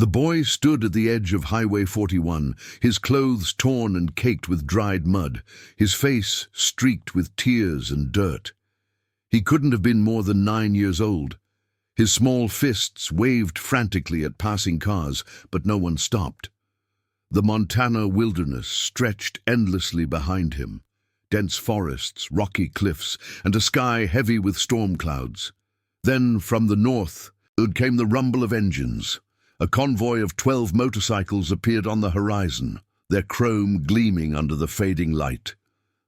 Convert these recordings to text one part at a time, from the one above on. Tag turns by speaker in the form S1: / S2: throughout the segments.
S1: The boy stood at the edge of Highway 41, his clothes torn and caked with dried mud, his face streaked with tears and dirt. He couldn't have been more than 9 years old. His small fists waved frantically at passing cars, but no one stopped. The Montana wilderness stretched endlessly behind him. Dense forests, rocky cliffs, and a sky heavy with storm clouds. Then, from the north, came the rumble of engines. A convoy of 12 motorcycles appeared on the horizon, their chrome gleaming under the fading light.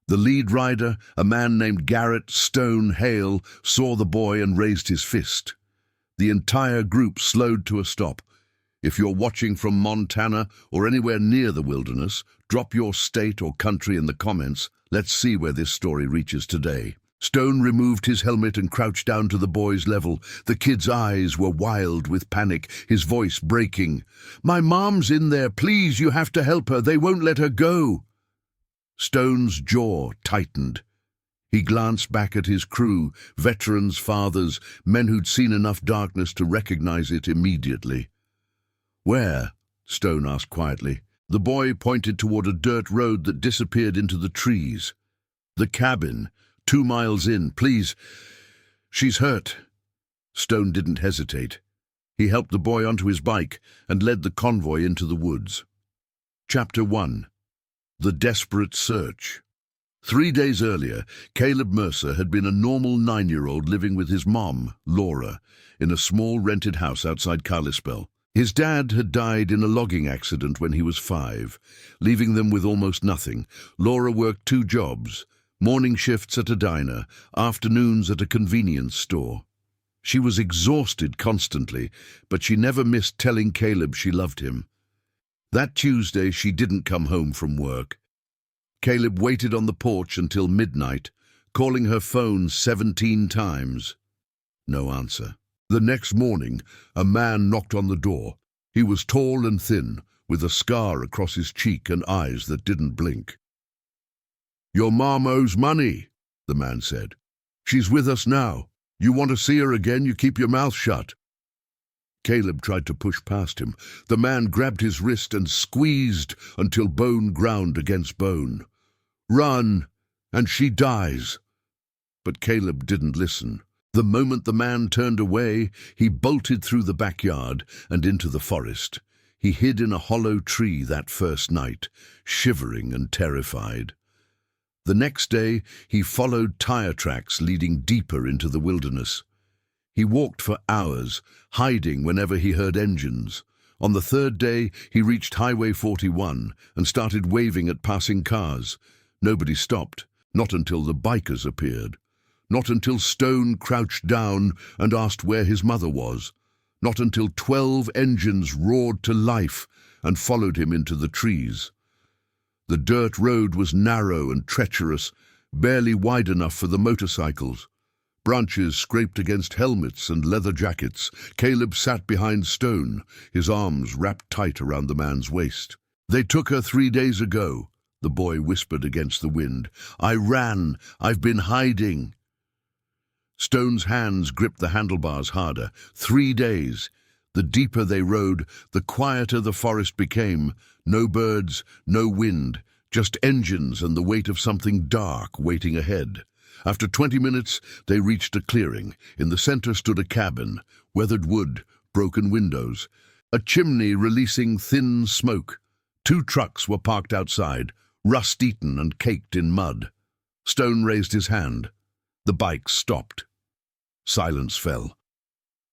S1: The lead rider, a man named Garrett Stone Hale, saw the boy and raised his fist. The entire group slowed to a stop. If you're watching from Montana or anywhere near the wilderness, drop your state or country in the comments. Let's see where this story reaches today. Stone removed his helmet and crouched down to the boy's level. The kid's eyes were wild with panic, his voice breaking. "My mom's in there. Please, you have to help her. They won't let her go." Stone's jaw tightened. He glanced back at his crew, veterans, fathers, men who'd seen enough darkness to recognize it immediately. "Where?" Stone asked quietly. The boy pointed toward a dirt road that disappeared into the trees. "The cabin. 2 miles in. Please. She's hurt." Stone didn't hesitate. He helped the boy onto his bike and led the convoy into the woods. Chapter 1. The Desperate Search. 3 days earlier, Caleb Mercer had been a normal 9-year-old living with his mom, Laura, in a small rented house outside Kalispell. His dad had died in a logging accident when he was 5, leaving them with almost nothing. Laura worked 2 jobs, morning shifts at a diner, afternoons at a convenience store. She was exhausted constantly, but she never missed telling Caleb she loved him. That Tuesday, she didn't come home from work. Caleb waited on the porch until midnight, calling her phone 17 times. No answer. The next morning, a man knocked on the door. He was tall and thin, with a scar across his cheek and eyes that didn't blink. "Your mom owes money," the man said. "She's with us now. You want to see her again, you keep your mouth shut." Caleb tried to push past him. The man grabbed his wrist and squeezed until bone ground against bone. "Run, and she dies." But Caleb didn't listen. The moment the man turned away, he bolted through the backyard and into the forest. He hid in a hollow tree that first night, shivering and terrified. The next day, he followed tire tracks leading deeper into the wilderness. He walked for hours, hiding whenever he heard engines. On the 3rd day, he reached Highway 41 and started waving at passing cars. Nobody stopped, not until the bikers appeared. Not until Stone crouched down and asked where his mother was. Not until 12 engines roared to life and followed him into the trees. The dirt road was narrow and treacherous, barely wide enough for the motorcycles. Branches scraped against helmets and leather jackets. Caleb sat behind Stone, his arms wrapped tight around the man's waist. "They took her 3 days ago," the boy whispered against the wind. "I ran. I've been hiding." Stone's hands gripped the handlebars harder. 3 days. The deeper they rode, the quieter the forest became. No birds, no wind, just engines and the weight of something dark waiting ahead. After 20 minutes, they reached a clearing. In the center stood a cabin, weathered wood, broken windows, a chimney releasing thin smoke. 2 trucks were parked outside, rust-eaten and caked in mud. Stone raised his hand. The bike stopped. Silence fell.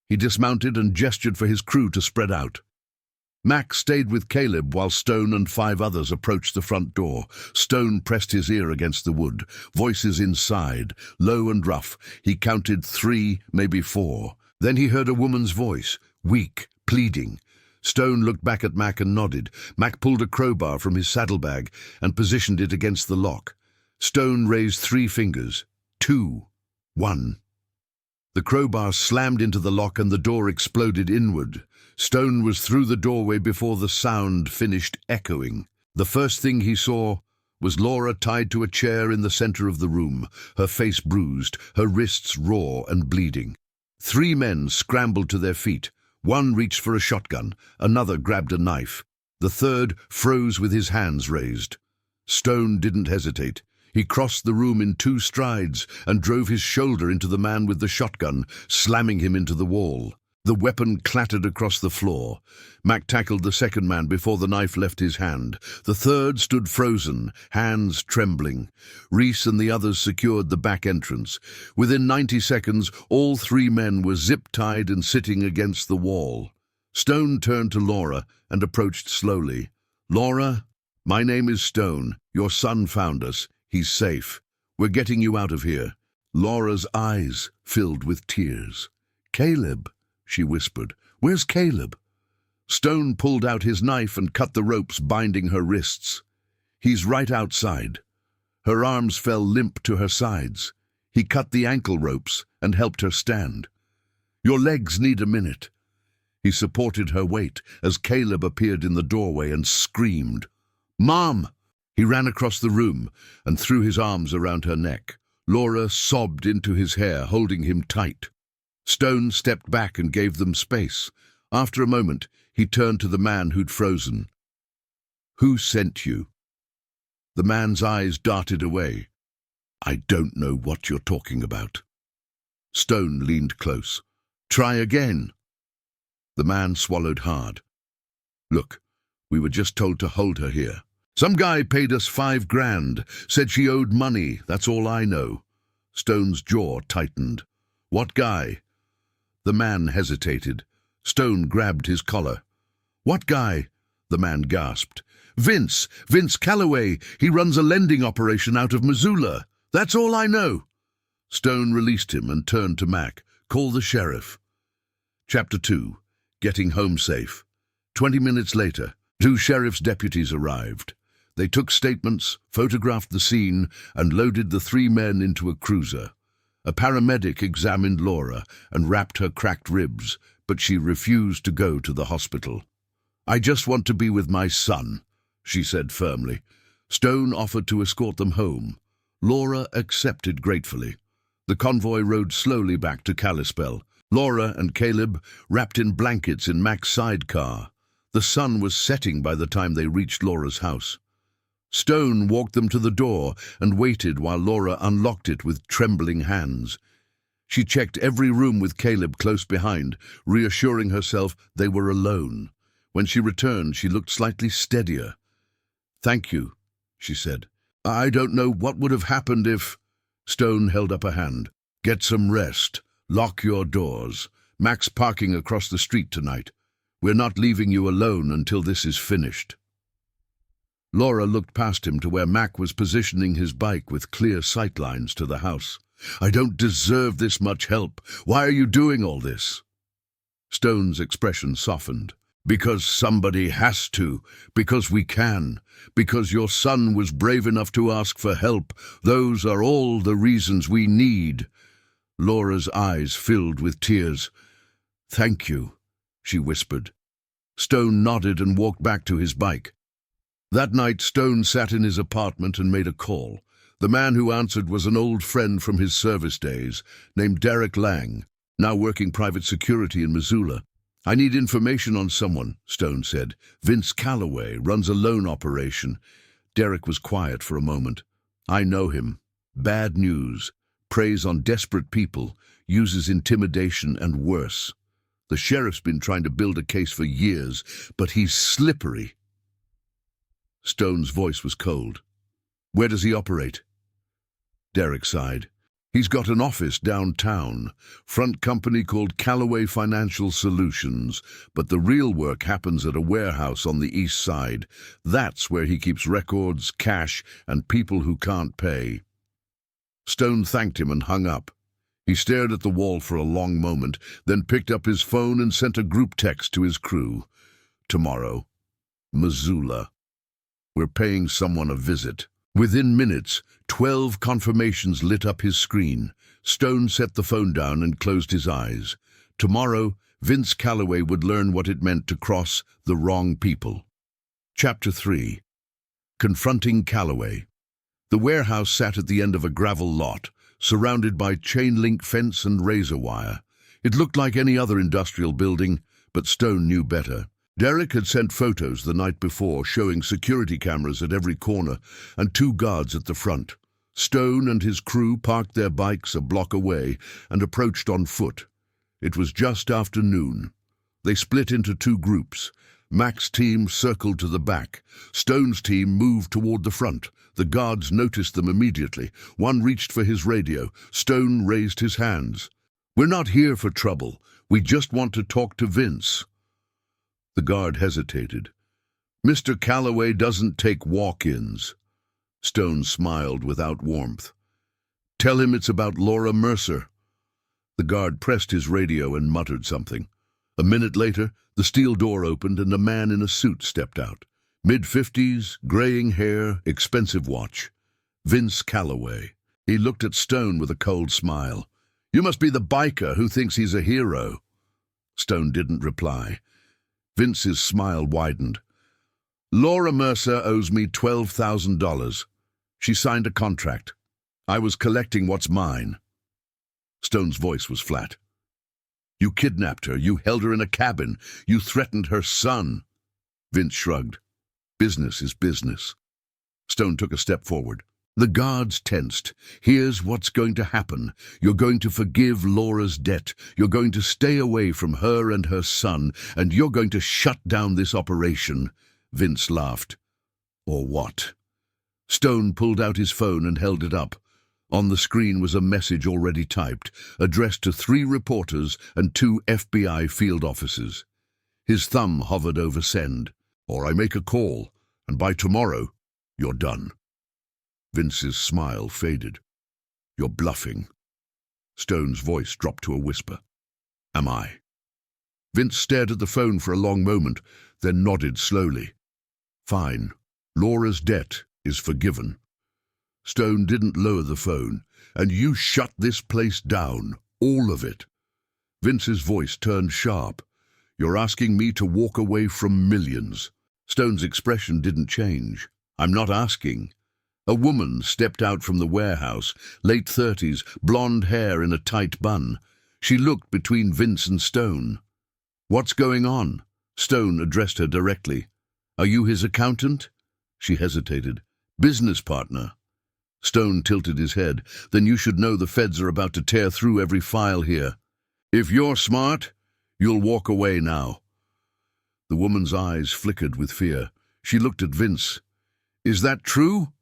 S1: He dismounted and gestured for his crew to spread out. Mac stayed with Caleb while Stone and 5 others approached the front door. Stone pressed his ear against the wood. Voices inside, low and rough. He counted 3, maybe 4. Then he heard a woman's voice, weak, pleading. Stone looked back at Mac and nodded. Mac pulled a crowbar from his saddlebag and positioned it against the lock. Stone raised 3 fingers. 2. 1. The crowbar slammed into the lock and the door exploded inward. Stone was through the doorway before the sound finished echoing. The first thing he saw was Laura tied to a chair in the center of the room, her face bruised, her wrists raw and bleeding. 3 men scrambled to their feet. One reached for a shotgun, another grabbed a knife. The third froze with his hands raised. Stone didn't hesitate. He crossed the room in 2 strides and drove his shoulder into the man with the shotgun, slamming him into the wall. The weapon clattered across the floor. Mac tackled the second man before the knife left his hand. The third stood frozen, hands trembling. Reese and the others secured the back entrance. Within 90 seconds, all 3 men were zip-tied and sitting against the wall. Stone turned to Laura and approached slowly. "Laura, my name is Stone. Your son found us. He's safe. We're getting you out of here." Laura's eyes filled with tears. "Caleb," she whispered. "Where's Caleb?" Stone pulled out his knife and cut the ropes binding her wrists. "He's right outside." Her arms fell limp to her sides. He cut the ankle ropes and helped her stand. "Your legs need a minute." He supported her weight as Caleb appeared in the doorway and screamed, "Mom!" He ran across the room and threw his arms around her neck. Laura sobbed into his hair, holding him tight. Stone stepped back and gave them space. After a moment, he turned to the man who'd frozen. "Who sent you?" The man's eyes darted away. "I don't know what you're talking about." Stone leaned close. "Try again." The man swallowed hard. "Look, we were just told to hold her here. Some guy paid us $5,000, said she owed money, that's all I know." Stone's jaw tightened. "What guy?" The man hesitated. Stone grabbed his collar. "What guy?" The man gasped. Vince Calloway. He runs a lending operation out of Missoula. That's all I know." Stone released him and turned to Mac. "Call the sheriff." Chapter 2. Getting home safe. 20 minutes later, 2 sheriff's deputies arrived. They took statements, photographed the scene, and loaded the 3 men into a cruiser. A paramedic examined Laura and wrapped her cracked ribs, but she refused to go to the hospital. "I just want to be with my son," she said firmly. Stone offered to escort them home. Laura accepted gratefully. The convoy rode slowly back to Kalispell. Laura and Caleb wrapped in blankets in Mac's sidecar. The sun was setting by the time they reached Laura's house. Stone walked them to the door and waited while Laura unlocked it with trembling hands. She checked every room with Caleb close behind, reassuring herself they were alone. When she returned, she looked slightly steadier. "Thank you," she said. "I don't know what would have happened if—" Stone held up a hand. "Get some rest. Lock your doors. Mac's parking across the street tonight. We're not leaving you alone until this is finished." Laura looked past him to where Mac was positioning his bike with clear sightlines to the house. "I don't deserve this much help. Why are you doing all this?" Stone's expression softened. "Because somebody has to. Because we can. Because your son was brave enough to ask for help. Those are all the reasons we need." Laura's eyes filled with tears. "Thank you," she whispered. Stone nodded and walked back to his bike. That night, Stone sat in his apartment and made a call. The man who answered was an old friend from his service days, named Derek Lang, now working private security in Missoula. "I need information on someone," Stone said. "Vince Calloway runs a loan operation." Derek was quiet for a moment. "I know him. Bad news. Preys on desperate people, uses intimidation and worse. The sheriff's been trying to build a case for years, but he's slippery." Stone's voice was cold. "Where does he operate?" Derek sighed. "He's got an office downtown, front company called Calloway Financial Solutions, but the real work happens at a warehouse on the east side. That's where he keeps records, cash, and people who can't pay." Stone thanked him and hung up. He stared at the wall for a long moment, then picked up his phone and sent a group text to his crew. "Tomorrow. Missoula. We're paying someone a visit." Within minutes, 12 confirmations lit up his screen. Stone set the phone down and closed his eyes. Tomorrow, Vince Calloway would learn what it meant to cross the wrong people. Chapter 3. Confronting Calloway. The warehouse sat at the end of a gravel lot, surrounded by chain-link fence and razor wire. It looked like any other industrial building, But Stone knew better. Derek had sent photos the night before showing security cameras at every corner and 2 guards at the front. Stone and his crew parked their bikes a block away and approached on foot. It was just after noon. They split into 2 groups. Mac's team circled to the back. Stone's team moved toward the front. The guards noticed them immediately. One reached for his radio. Stone raised his hands. "We're not here for trouble. We just want to talk to Vince." The guard hesitated. "Mr. Calloway doesn't take walk-ins." Stone smiled without warmth. "Tell him it's about Laura Mercer." The guard pressed his radio and muttered something. A minute later, the steel door opened and a man in a suit stepped out. Mid-50s, graying hair, expensive watch. Vince Calloway. He looked at Stone with a cold smile. "You must be the biker who thinks he's a hero." Stone didn't reply. Vince's smile widened. "Laura Mercer owes me $12,000. She signed a contract. I was collecting what's mine." Stone's voice was flat. "You kidnapped her. You held her in a cabin. You threatened her son." Vince shrugged. "Business is business." Stone took a step forward. The guards tensed. "Here's what's going to happen. You're going to forgive Laura's debt. You're going to stay away from her and her son, and you're going to shut down this operation." Vince laughed. "Or what?" Stone pulled out his phone and held it up. On the screen was a message already typed, addressed to 3 reporters and 2 FBI field officers. His thumb hovered over send. "Or I make a call, and by tomorrow, you're done." Vince's smile faded. "You're bluffing." Stone's voice dropped to a whisper. "Am I?" Vince stared at the phone for a long moment, then nodded slowly. "Fine. Laura's debt is forgiven." Stone didn't lower the phone. "And you shut this place down, all of it." Vince's voice turned sharp. "You're asking me to walk away from millions." Stone's expression didn't change. "I'm not asking." A woman stepped out from the warehouse, late 30s, blonde hair in a tight bun. She looked between Vince and Stone. "What's going on?" Stone addressed her directly. "Are you his accountant?" She hesitated. "Business partner." Stone tilted his head. "Then you should know the feds are about to tear through every file here. If you're smart, you'll walk away now." The woman's eyes flickered with fear. She looked at Vince. "Is that true?"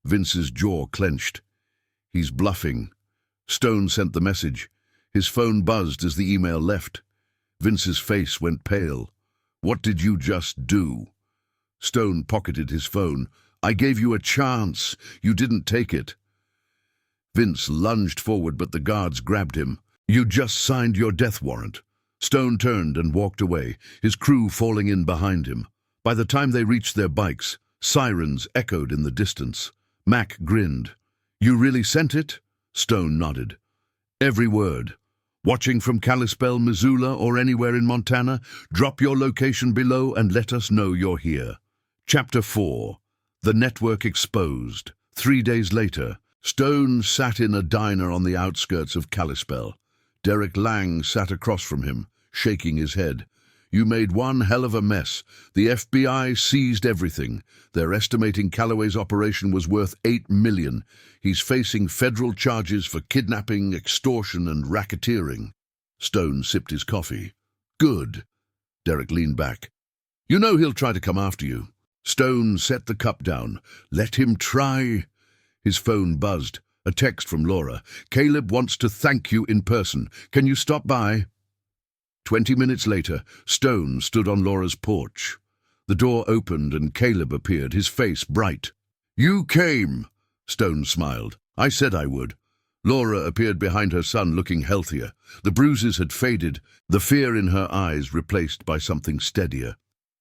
S1: Vince's jaw clenched. "He's bluffing." Stone sent the message. His phone buzzed as the email left. Vince's face went pale. "What did you just do?" Stone pocketed his phone. "I gave you a chance. You didn't take it." Vince lunged forward, but the guards grabbed him. "You just signed your death warrant." Stone turned and walked away, his crew falling in behind him. By the time they reached their bikes, sirens echoed in the distance. Mac grinned. "You really sent it?" Stone nodded. "Every word. Watching from Kalispell, Missoula, or anywhere in Montana? Drop your location below and let us know you're here." Chapter 4. The Network Exposed. 3 days later, Stone sat in a diner on the outskirts of Kalispell. Derek Lang sat across from him, shaking his head. "You made one hell of a mess. The FBI seized everything. They're estimating Calloway's operation was worth $8 million. He's facing federal charges for kidnapping, extortion, and racketeering." Stone sipped his coffee. "Good." Derek leaned back. "You know he'll try to come after you." Stone set the cup down. "Let him try." His phone buzzed. A text from Laura. "Caleb wants to thank you in person. Can you stop by?" 20 minutes later, Stone stood on Laura's porch. The door opened and Caleb appeared, his face bright. "You came," Stone smiled. "I said I would." Laura appeared behind her son, looking healthier. The bruises had faded, the fear in her eyes replaced by something steadier.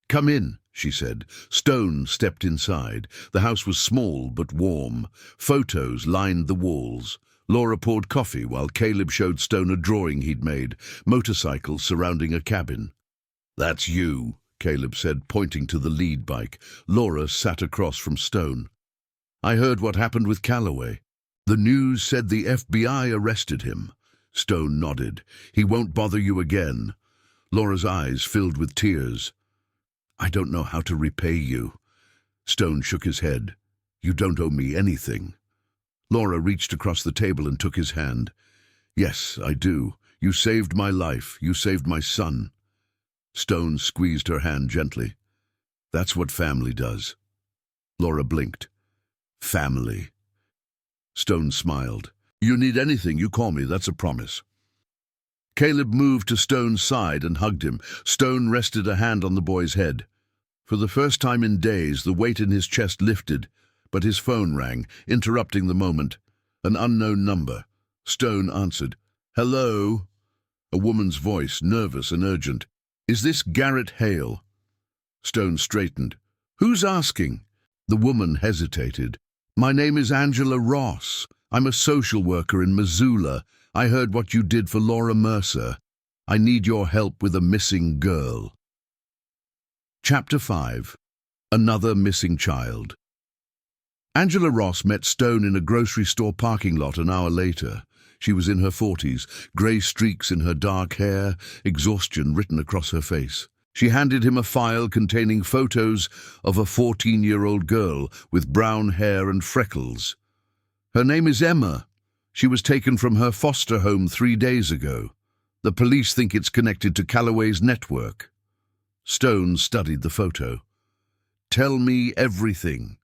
S1: "Come in," she said. Stone stepped inside. The house was small but warm. Photos lined the walls. Laura poured coffee while Caleb showed Stone a drawing he'd made, motorcycles surrounding a cabin. "That's you," Caleb said, pointing to the lead bike. Laura sat across from Stone. "I heard what happened with Calloway. The news said the FBI arrested him." Stone nodded. "He won't bother you again." Laura's eyes filled with tears. "I don't know how to repay you." Stone shook his head. "You don't owe me anything." Laura reached across the table and took his hand. "Yes, I do. You saved my life. You saved my son." Stone squeezed her hand gently. "That's what family does." Laura blinked. "Family." Stone smiled. "You need anything, you call me, that's a promise." Caleb moved to Stone's side and hugged him. Stone rested a hand on the boy's head. For the first time in days, the weight in his chest lifted, but his phone rang, interrupting the moment. An unknown number. Stone answered. "Hello?" A woman's voice, nervous and urgent. "Is this Garrett Hale?" Stone straightened. "Who's asking?" The woman hesitated. "My name is Angela Ross. I'm a social worker in Missoula. I heard what you did for Laura Mercer. I need your help with a missing girl." Chapter 5. Another Missing Child. Angela Ross met Stone in a grocery store parking lot an hour later. She was in her 40s, grey streaks in her dark hair, exhaustion written across her face. She handed him a file containing photos of a 14-year-old girl with brown hair and freckles. "Her name is Emma. She was taken from her foster home 3 days ago. The police think it's connected to Calloway's network." Stone studied the photo. "Tell me everything."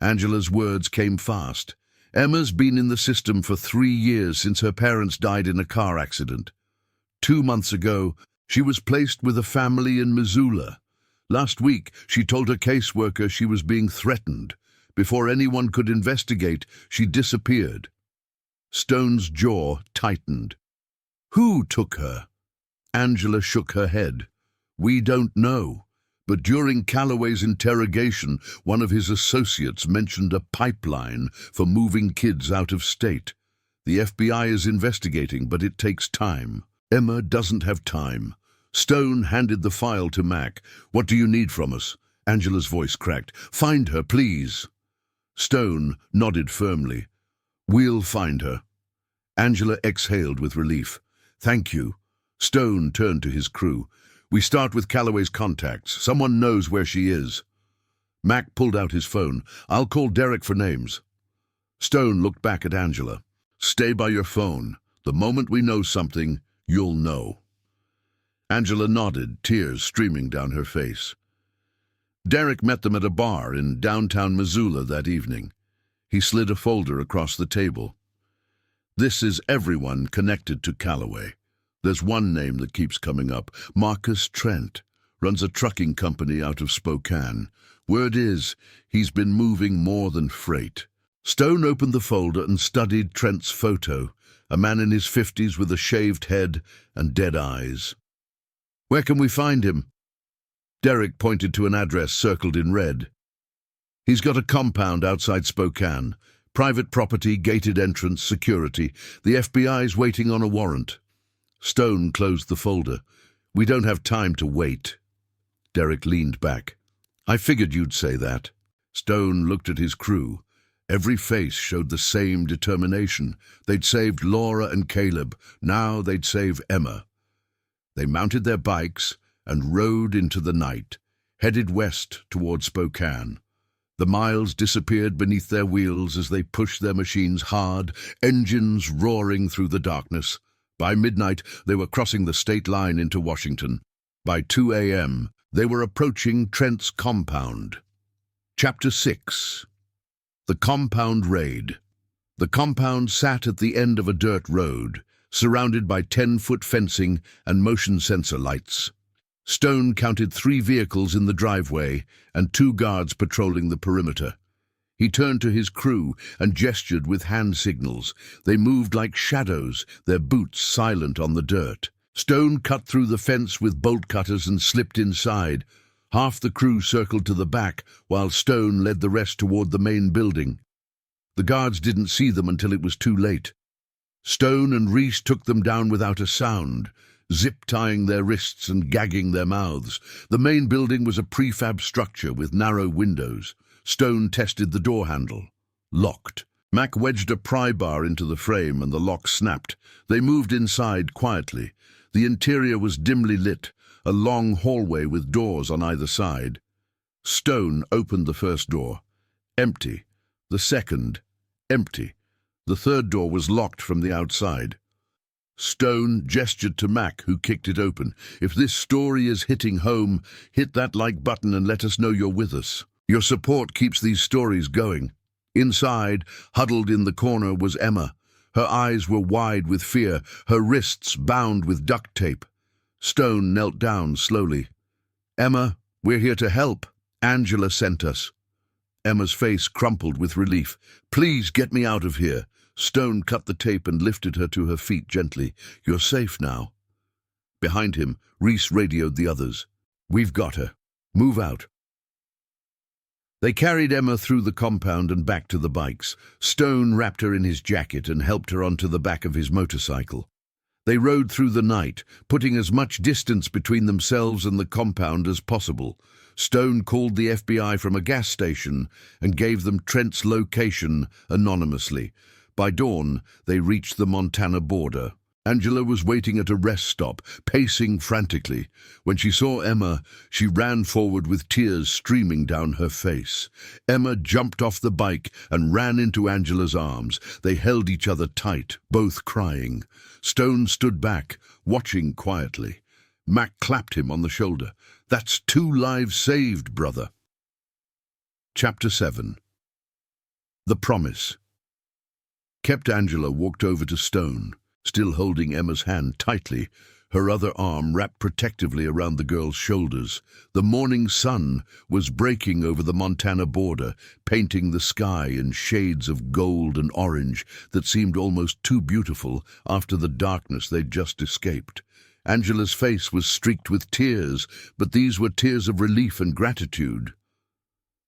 S1: Angela's words came fast. "Emma's been in the system for 3 years since her parents died in a car accident. 2 months ago, she was placed with a family in Missoula. Last week, she told her caseworker she was being threatened. Before anyone could investigate, she disappeared." Stone's jaw tightened. "Who took her?" Angela shook her head. "We don't know. But during Calloway's interrogation, one of his associates mentioned a pipeline for moving kids out of state. The FBI is investigating, but it takes time." "Emma doesn't have time." Stone handed the file to Mac. "What do you need from us?" Angela's voice cracked. "Find her, please." Stone nodded firmly. "We'll find her." Angela exhaled with relief. "Thank you." Stone turned to his crew. "We start with Calloway's contacts. Someone knows where she is." Mac pulled out his phone. "I'll call Derek for names." Stone looked back at Angela. "Stay by your phone. The moment we know something, you'll know." Angela nodded, tears streaming down her face. Derek met them at a bar in downtown Missoula that evening. He slid a folder across the table. "This is everyone connected to Calloway. There's one name that keeps coming up. Marcus Trent. Runs a trucking company out of Spokane. Word is, he's been moving more than freight." Stone opened the folder and studied Trent's photo, a man in his 50s with a shaved head and dead eyes. "Where can we find him?" Derek pointed to an address circled in red. "He's got a compound outside Spokane. Private property, gated entrance, security. The FBI's waiting on a warrant." Stone closed the folder. "We don't have time to wait." Derek leaned back. "I figured you'd say that." Stone looked at his crew. Every face showed the same determination. They'd saved Laura and Caleb. Now they'd save Emma. They mounted their bikes and rode into the night, headed west toward Spokane. The miles disappeared beneath their wheels as they pushed their machines hard, engines roaring through the darkness. By midnight, they were crossing the state line into Washington. By 2 a.m., they were approaching Trent's compound. Chapter 6. The Compound Raid. The compound sat at the end of a dirt road, surrounded by 10-foot fencing and motion sensor lights. Stone counted 3 vehicles in the driveway and 2 guards patrolling the perimeter. He turned to his crew and gestured with hand signals. They moved like shadows, their boots silent on the dirt. Stone cut through the fence with bolt cutters and slipped inside. Half the crew circled to the back, while Stone led the rest toward the main building. The guards didn't see them until it was too late. Stone and Reese took them down without a sound, zip-tying their wrists and gagging their mouths. The main building was a prefab structure with narrow windows. Stone tested the door handle. Locked. Mac wedged a pry bar into the frame and the lock snapped. They moved inside quietly. The interior was dimly lit. a long hallway with doors on either side. Stone opened the first door. Empty. The second. Empty. The third door was locked from the outside. Stone gestured to Mac, who kicked it open. If this story is hitting home, hit that like button and let us know you're with us. Your support keeps these stories going. Inside, huddled in the corner, was Emma. Her eyes were wide with fear, her wrists bound with duct tape. Stone knelt down slowly. "Emma, we're here to help. Angela sent us." Emma's face crumpled with relief. "Please get me out of here." Stone cut the tape and lifted her to her feet gently. "You're safe now." Behind him, Reese radioed the others. "We've got her. Move out." They carried Emma through the compound and back to the bikes. Stone wrapped her in his jacket and helped her onto the back of his motorcycle. They rode through the night, putting as much distance between themselves and the compound as possible. Stone called the FBI from a gas station and gave them Trent's location anonymously. By dawn, they reached the Montana border. Angela was waiting at a rest stop, pacing frantically. When she saw Emma, she ran forward with tears streaming down her face. Emma jumped off the bike and ran into Angela's arms. They held each other tight, both crying. Stone stood back, watching quietly. Mac clapped him on the shoulder. "That's 2 lives saved, brother." Chapter 7. The Promise. Kept Angela walked over to Stone, still holding Emma's hand tightly, her other arm wrapped protectively around the girl's shoulders. The morning sun was breaking over the Montana border, painting the sky in shades of gold and orange that seemed almost too beautiful after the darkness they'd just escaped. Angela's face was streaked with tears, but these were tears of relief and gratitude.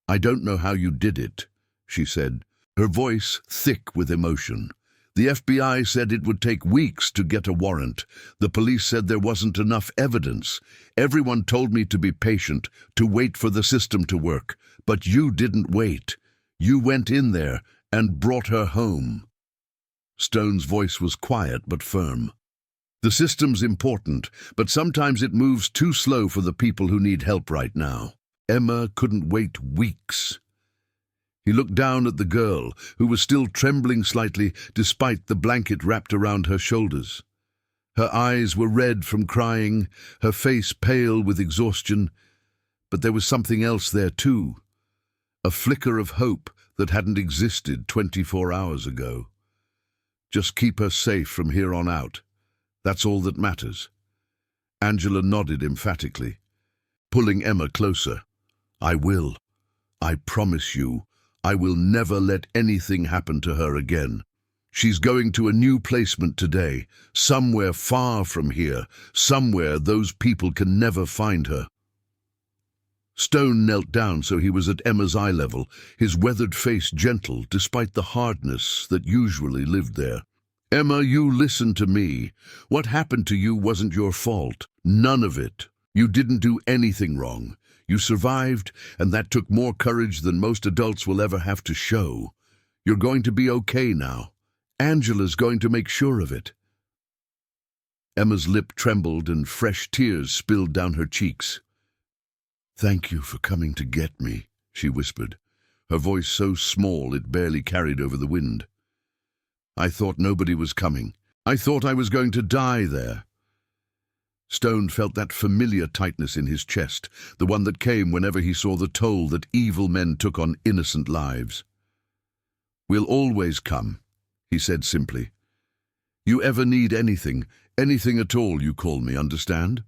S1: "I don't know how you did it," she said, her voice thick with emotion. "The FBI said it would take weeks to get a warrant. The police said there wasn't enough evidence. Everyone told me to be patient, to wait for the system to work. But you didn't wait. You went in there and brought her home." Stone's voice was quiet but firm. "The system's important, but sometimes it moves too slow for the people who need help right now. Emma couldn't wait weeks." He looked down at the girl, who was still trembling slightly despite the blanket wrapped around her shoulders. Her eyes were red from crying, her face pale with exhaustion, but there was something else there too. A flicker of hope that hadn't existed 24 hours ago. "Just keep her safe from here on out. That's all that matters." Angela nodded emphatically, pulling Emma closer. "I will. I promise you. I will never let anything happen to her again. She's going to a new placement today, somewhere far from here, somewhere those people can never find her." Stone knelt down so he was at Emma's eye level, his weathered face gentle despite the hardness that usually lived there. "Emma, you listen to me. What happened to you wasn't your fault. None of it. You didn't do anything wrong. You survived, and that took more courage than most adults will ever have to show. You're going to be okay now. Angela's going to make sure of it." Emma's lip trembled and fresh tears spilled down her cheeks. "Thank you for coming to get me," she whispered, her voice so small it barely carried over the wind. "I thought nobody was coming. I thought I was going to die there." Stone felt that familiar tightness in his chest, the one that came whenever he saw the toll that evil men took on innocent lives. "We'll always come," he said simply. "You ever need anything, anything at all, you call me, understand?"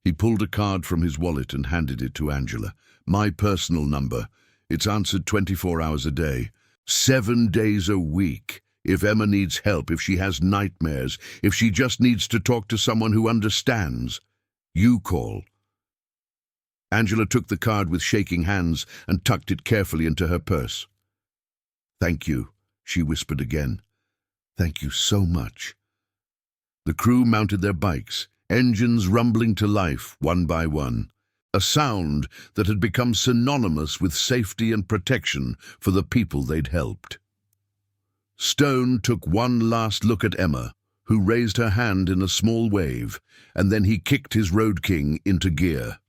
S1: He pulled a card from his wallet and handed it to Angela. "My personal number. It's answered 24 hours a day, 7 days a week. If Emma needs help, if she has nightmares, if she just needs to talk to someone who understands, you call." Angela took the card with shaking hands and tucked it carefully into her purse. "Thank you," she whispered again. "Thank you so much." The crew mounted their bikes, engines rumbling to life one by one, a sound that had become synonymous with safety and protection for the people they'd helped. Stone took one last look at Emma, who raised her hand in a small wave, and then he kicked his Road King into gear.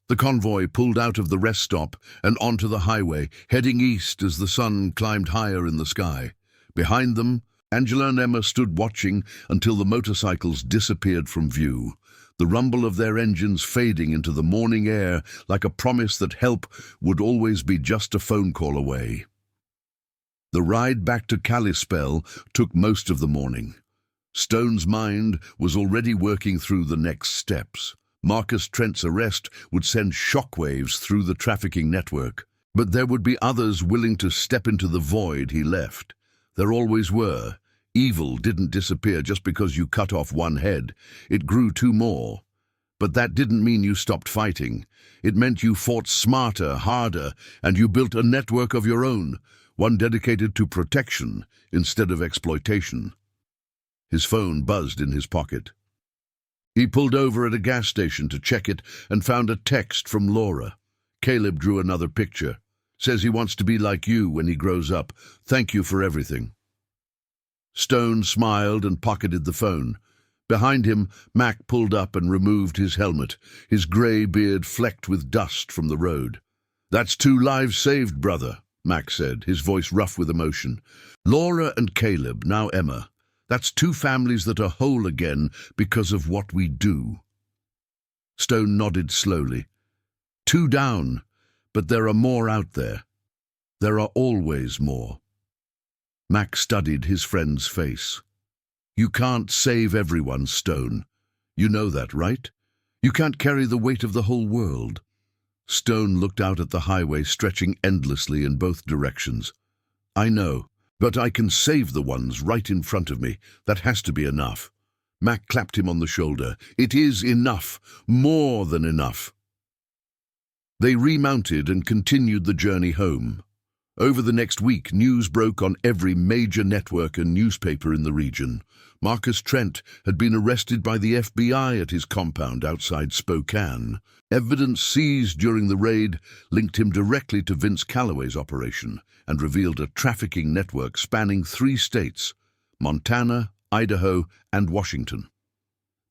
S1: The convoy pulled out of the rest stop and onto the highway, heading east as the sun climbed higher in the sky. Behind them, Angela and Emma stood watching until the motorcycles disappeared from view, the rumble of their engines fading into the morning air like a promise that help would always be just a phone call away. The ride back to Kalispell took most of the morning. Stone's mind was already working through the next steps. Marcus Trent's arrest would send shockwaves through the trafficking network, but there would be others willing to step into the void he left. There always were. Evil didn't disappear just because you cut off one head. It grew two more. But that didn't mean you stopped fighting. It meant you fought smarter, harder, and you built a network of your own, one dedicated to protection instead of exploitation. His phone buzzed in his pocket. He pulled over at a gas station to check it and found a text from Laura. Caleb drew another picture. Says he wants to be like you when he grows up. Thank you for everything. Stone smiled and pocketed the phone. Behind him, Mac pulled up and removed his helmet, his grey beard flecked with dust from the road. That's 2 lives saved, brother, Mac said, his voice rough with emotion. Laura and Caleb, now Emma. That's 2 families that are whole again because of what we do. Stone nodded slowly. 2 down, but there are more out there. There are always more. Mac studied his friend's face. You can't save everyone, Stone. You know that, right? You can't carry the weight of the whole world. Stone looked out at the highway stretching endlessly in both directions. I know. But I can save the ones right in front of me. That has to be enough. Mac clapped him on the shoulder. It is enough. More than enough. They remounted and continued the journey home. Over the next week, news broke on every major network and newspaper in the region. Marcus Trent had been arrested by the FBI at his compound outside Spokane. Evidence seized during the raid linked him directly to Vince Calloway's operation and revealed a trafficking network spanning 3 states, Montana, Idaho, and Washington.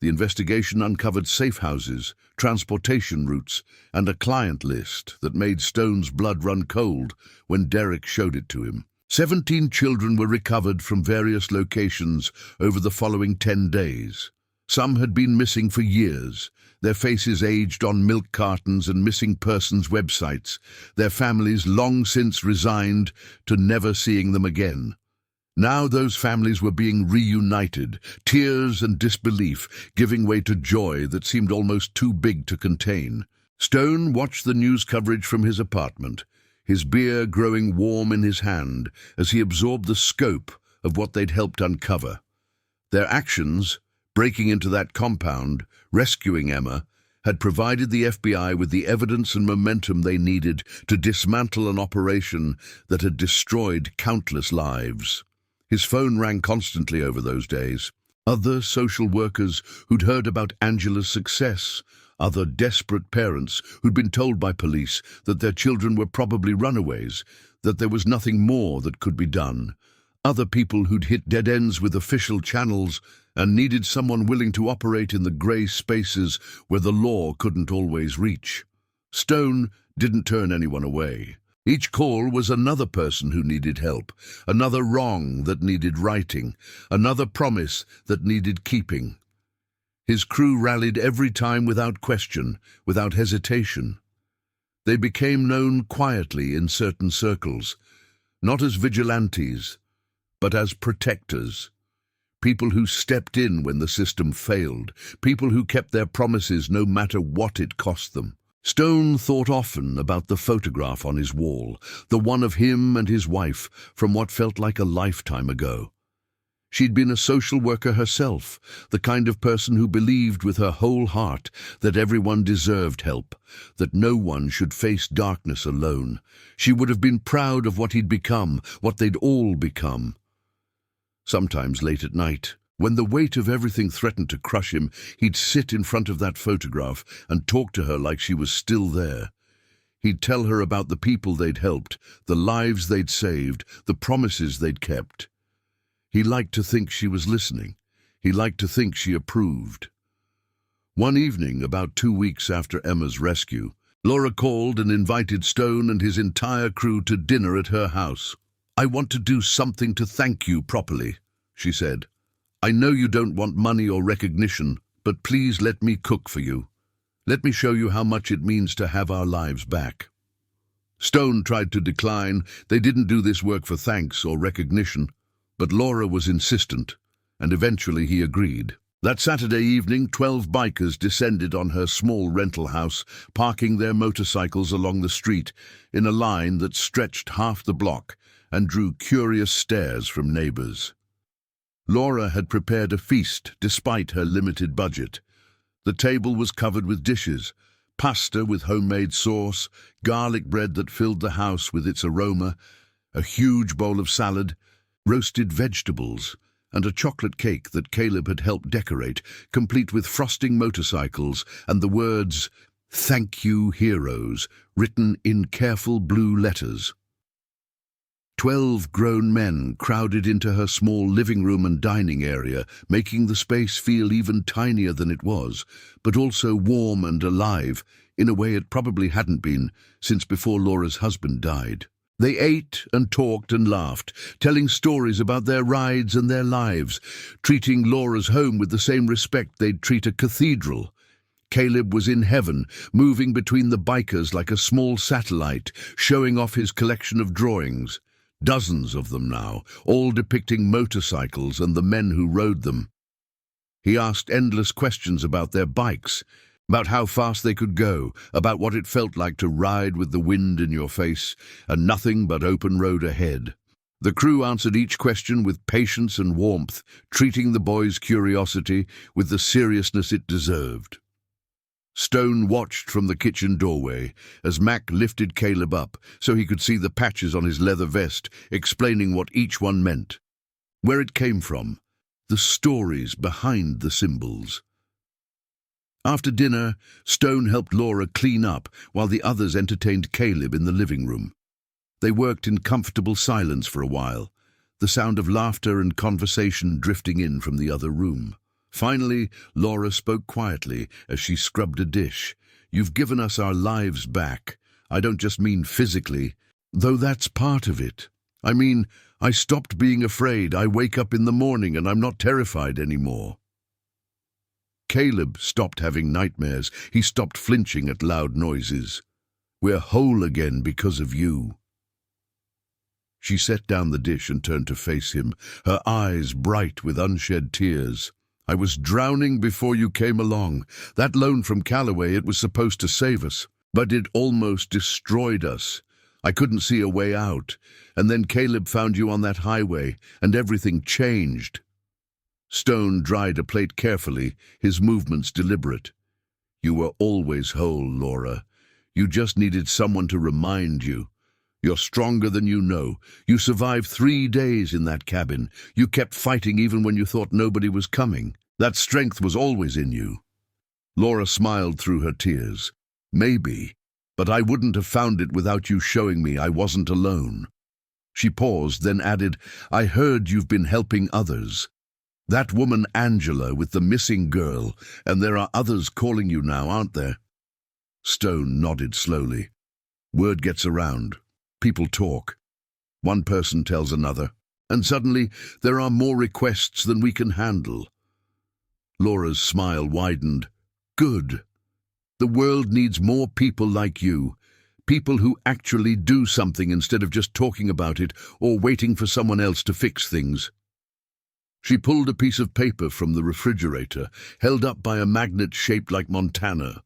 S1: The investigation uncovered safe houses, transportation routes, and a client list that made Stone's blood run cold when Derek showed it to him. 17 children were recovered from various locations over the following 10 days. Some had been missing for years, their faces aged on milk cartons and missing persons websites, their families long since resigned to never seeing them again. Now those families were being reunited, tears and disbelief giving way to joy that seemed almost too big to contain. Stone watched the news coverage from his apartment, his beer growing warm in his hand as he absorbed the scope of what they'd helped uncover. Their actions, breaking into that compound, rescuing Emma, had provided the FBI with the evidence and momentum they needed to dismantle an operation that had destroyed countless lives. His phone rang constantly over those days. Other social workers who'd heard about Angela's success, other desperate parents who'd been told by police that their children were probably runaways, that there was nothing more that could be done. Other people who'd hit dead ends with official channels and needed someone willing to operate in the grey spaces where the law couldn't always reach. Stone didn't turn anyone away. Each call was another person who needed help, another wrong that needed righting, another promise that needed keeping. His crew rallied every time without question, without hesitation. They became known quietly in certain circles, not as vigilantes, but as protectors. People who stepped in when the system failed, people who kept their promises no matter what it cost them. Stone thought often about the photograph on his wall, the one of him and his wife from what felt like a lifetime ago. She'd been a social worker herself, the kind of person who believed with her whole heart that everyone deserved help, that no one should face darkness alone. She would have been proud of what he'd become, what they'd all become. Sometimes late at night, when the weight of everything threatened to crush him, he'd sit in front of that photograph and talk to her like she was still there. He'd tell her about the people they'd helped, the lives they'd saved, the promises they'd kept. He liked to think she was listening. He liked to think she approved. One evening, about 2 weeks after Emma's rescue, Laura called and invited Stone and his entire crew to dinner at her house. "I want to do something to thank you properly," she said. "I know you don't want money or recognition, but please let me cook for you. Let me show you how much it means to have our lives back." Stone tried to decline. They didn't do this work for thanks or recognition, but Laura was insistent, and eventually he agreed. That Saturday evening, 12 bikers descended on her small rental house, parking their motorcycles along the street in a line that stretched half the block and drew curious stares from neighbors. Laura had prepared a feast despite her limited budget. The table was covered with dishes, pasta with homemade sauce, garlic bread that filled the house with its aroma, a huge bowl of salad, roasted vegetables, and a chocolate cake that Caleb had helped decorate, complete with frosting motorcycles and the words, "Thank you, heroes," written in careful blue letters. 12 grown men crowded into her small living room and dining area, making the space feel even tinier than it was, but also warm and alive, in a way it probably hadn't been since before Laura's husband died. They ate and talked and laughed, telling stories about their rides and their lives, treating Laura's home with the same respect they'd treat a cathedral. Caleb was in heaven, moving between the bikers like a small satellite, showing off his collection of drawings. Dozens of them now, all depicting motorcycles and the men who rode them. He asked endless questions about their bikes, about how fast they could go, about what it felt like to ride with the wind in your face and nothing but open road ahead. The crew answered each question with patience and warmth, treating the boys' curiosity with the seriousness it deserved. Stone watched from the kitchen doorway as Mac lifted Caleb up so he could see the patches on his leather vest, explaining what each one meant, where it came from, the stories behind the symbols. After dinner, Stone helped Laura clean up while the others entertained Caleb in the living room. They worked in comfortable silence for a while, the sound of laughter and conversation drifting in from the other room. Finally, Laura spoke quietly as she scrubbed a dish. "You've given us our lives back. I don't just mean physically, though that's part of it. I mean, I stopped being afraid. I wake up in the morning and I'm not terrified anymore." Caleb stopped having nightmares. He stopped flinching at loud noises. "We're whole again because of you." She set down the dish and turned to face him, her eyes bright with unshed tears. "I was drowning before you came along. That loan from Callaway, it was supposed to save us, but it almost destroyed us. I couldn't see a way out, and then Caleb found you on that highway, and everything changed." Stone dried a plate carefully, his movements deliberate. "You were always whole, Laura. You just needed someone to remind you. You're stronger than you know. You survived 3 days in that cabin. You kept fighting even when you thought nobody was coming. That strength was always in you." Laura smiled through her tears. "Maybe, but I wouldn't have found it without you showing me I wasn't alone." She paused, then added, "I heard you've been helping others. That woman Angela with the missing girl, and there are others calling you now, aren't there?" Stone nodded slowly. "Word gets around. People talk. One person tells another, and suddenly there are more requests than we can handle." Laura's smile widened. "Good. The world needs more people like you, people who actually do something instead of just talking about it or waiting for someone else to fix things." She pulled a piece of paper from the refrigerator, held up by a magnet shaped like Montana.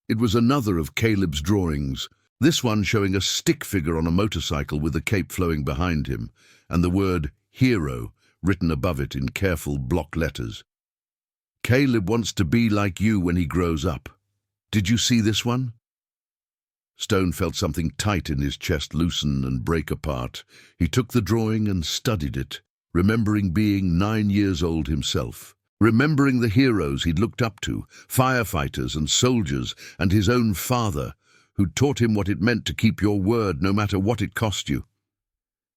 S1: It was another of Caleb's drawings, this one showing a stick figure on a motorcycle with a cape flowing behind him, and the word "hero" written above it in careful block letters. "Caleb wants to be like you when he grows up. Did you see this one?" Stone felt something tight in his chest loosen and break apart. He took the drawing and studied it, remembering being 9 years old himself, remembering the heroes he'd looked up to, firefighters and soldiers, and his own father, who taught him what it meant to keep your word no matter what it cost you.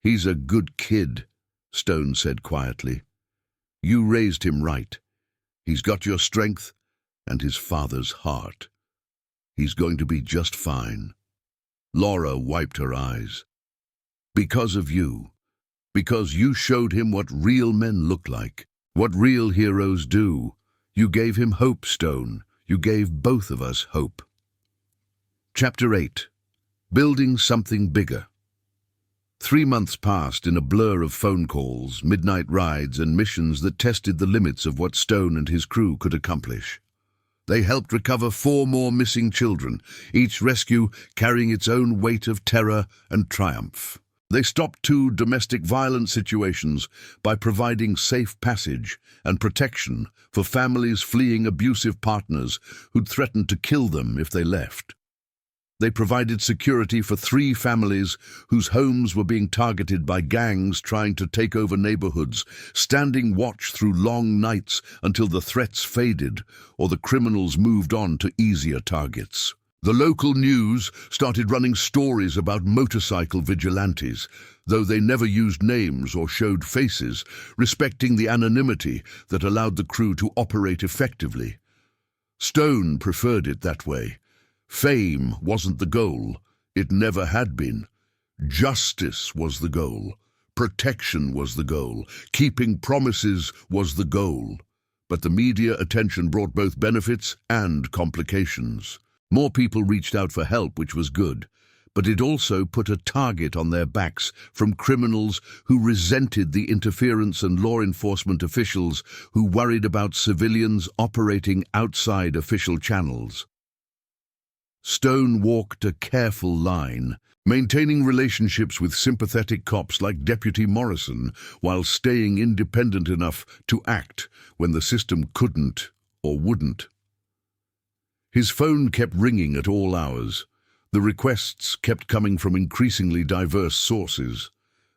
S1: "He's a good kid," Stone said quietly. "You raised him right. He's got your strength and his father's heart. He's going to be just fine." Laura wiped her eyes. "Because of you. Because you showed him what real men look like, what real heroes do. You gave him hope, Stone. You gave both of us hope." Chapter 8. Building Something Bigger. 3 months passed in a blur of phone calls, midnight rides, and missions that tested the limits of what Stone and his crew could accomplish. They helped recover 4 more missing children, each rescue carrying its own weight of terror and triumph. They stopped 2 domestic violence situations by providing safe passage and protection for families fleeing abusive partners who'd threatened to kill them if they left. They provided security for 3 families whose homes were being targeted by gangs trying to take over neighborhoods, standing watch through long nights until the threats faded or the criminals moved on to easier targets. The local news started running stories about motorcycle vigilantes, though they never used names or showed faces, respecting the anonymity that allowed the crew to operate effectively. Stone preferred it that way. Fame wasn't the goal. It never had been. Justice was the goal. Protection was the goal. Keeping promises was the goal. But the media attention brought both benefits and complications. More people reached out for help, which was good, but it also put a target on their backs from criminals who resented the interference and law enforcement officials who worried about civilians operating outside official channels. Stone walked a careful line, maintaining relationships with sympathetic cops like Deputy Morrison while staying independent enough to act when the system couldn't or wouldn't. His phone kept ringing at all hours. The requests kept coming from increasingly diverse sources.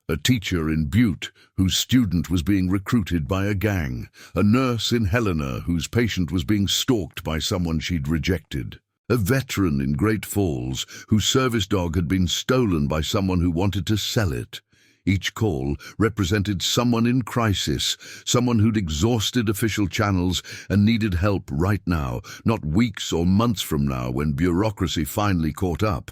S1: A teacher in Butte whose student was being recruited by a gang. A nurse in Helena whose patient was being stalked by someone she'd rejected. A veteran in Great Falls whose service dog had been stolen by someone who wanted to sell it. Each call represented someone in crisis, someone who'd exhausted official channels and needed help right now, not weeks or months from now when bureaucracy finally caught up.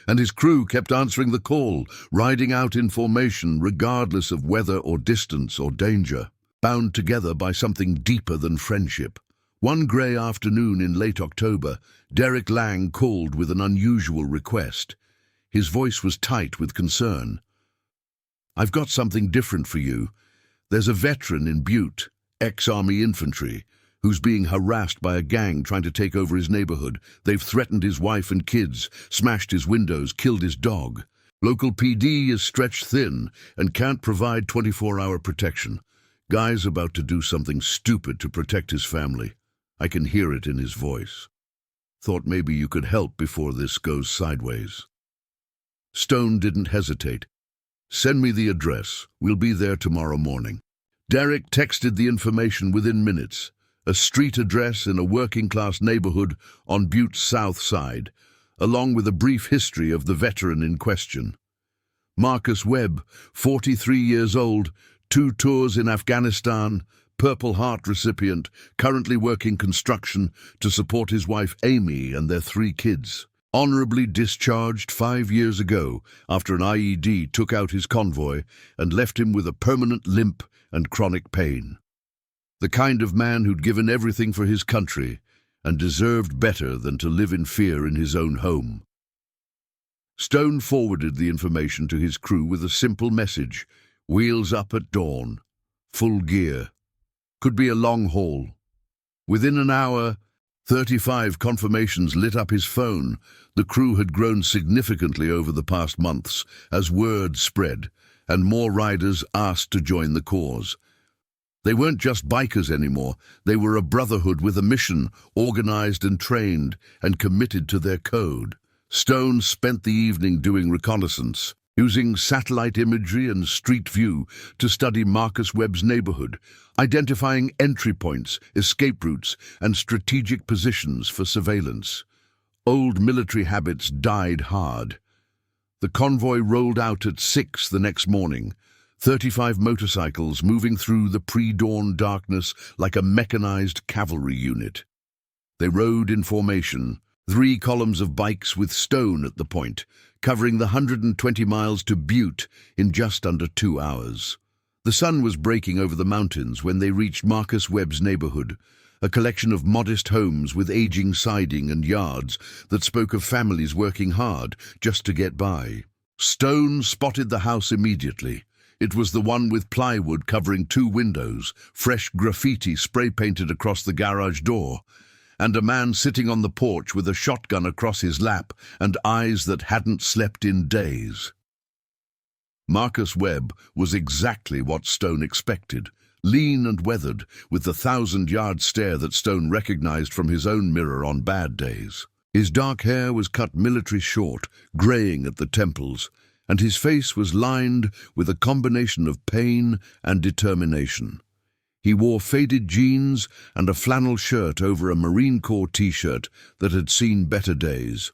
S1: And his crew kept answering the call, riding out in formation regardless of weather or distance or danger, bound together by something deeper than friendship. One grey afternoon in late October, Derek Lang called with an unusual request. His voice was tight with concern. "I've got something different for you. There's a veteran in Butte, ex-Army infantry, who's being harassed by a gang trying to take over his neighborhood. They've threatened his wife and kids, smashed his windows, killed his dog. Local PD is stretched thin and can't provide 24-hour protection. Guy's about to do something stupid to protect his family. I can hear it in his voice. Thought maybe you could help before this goes sideways." Stone didn't hesitate. "Send me the address. We'll be there tomorrow morning." Derek texted the information within minutes. A street address in a working-class neighborhood on Butte's south side, along with a brief history of the veteran in question. Marcus Webb, 43 years old, 2 tours in Afghanistan, Purple Heart recipient, currently working construction to support his wife Amy and their 3 kids. Honorably discharged 5 years ago after an IED took out his convoy and left him with a permanent limp and chronic pain. The kind of man who'd given everything for his country and deserved better than to live in fear in his own home. Stone forwarded the information to his crew with a simple message: "Wheels up at dawn. Full gear. Could be a long haul." Within an hour, 35 confirmations lit up his phone. The crew had grown significantly over the past months as word spread, and more riders asked to join the cause. They weren't just bikers anymore. They were a brotherhood with a mission, organized and trained, and committed to their code. Stone spent the evening doing reconnaissance, using satellite imagery and street view to study Marcus Webb's neighborhood, identifying entry points, escape routes, and strategic positions for surveillance. Old military habits died hard. The convoy rolled out at 6 the next morning. 35 motorcycles moving through the pre-dawn darkness like a mechanized cavalry unit. They rode in formation, 3 columns of bikes with Stone at the point, covering the 120 miles to Butte in just under 2 hours. The sun was breaking over the mountains when they reached Marcus Webb's neighborhood, a collection of modest homes with aging siding and yards that spoke of families working hard just to get by. Stone spotted the house immediately. It was the one with plywood covering 2 windows, fresh graffiti spray-painted across the garage door, and a man sitting on the porch with a shotgun across his lap and eyes that hadn't slept in days. Marcus Webb was exactly what Stone expected, lean and weathered, with the 1,000-yard stare that Stone recognized from his own mirror on bad days. His dark hair was cut military short, graying at the temples, and his face was lined with a combination of pain and determination. He wore faded jeans and a flannel shirt over a Marine Corps t-shirt that had seen better days.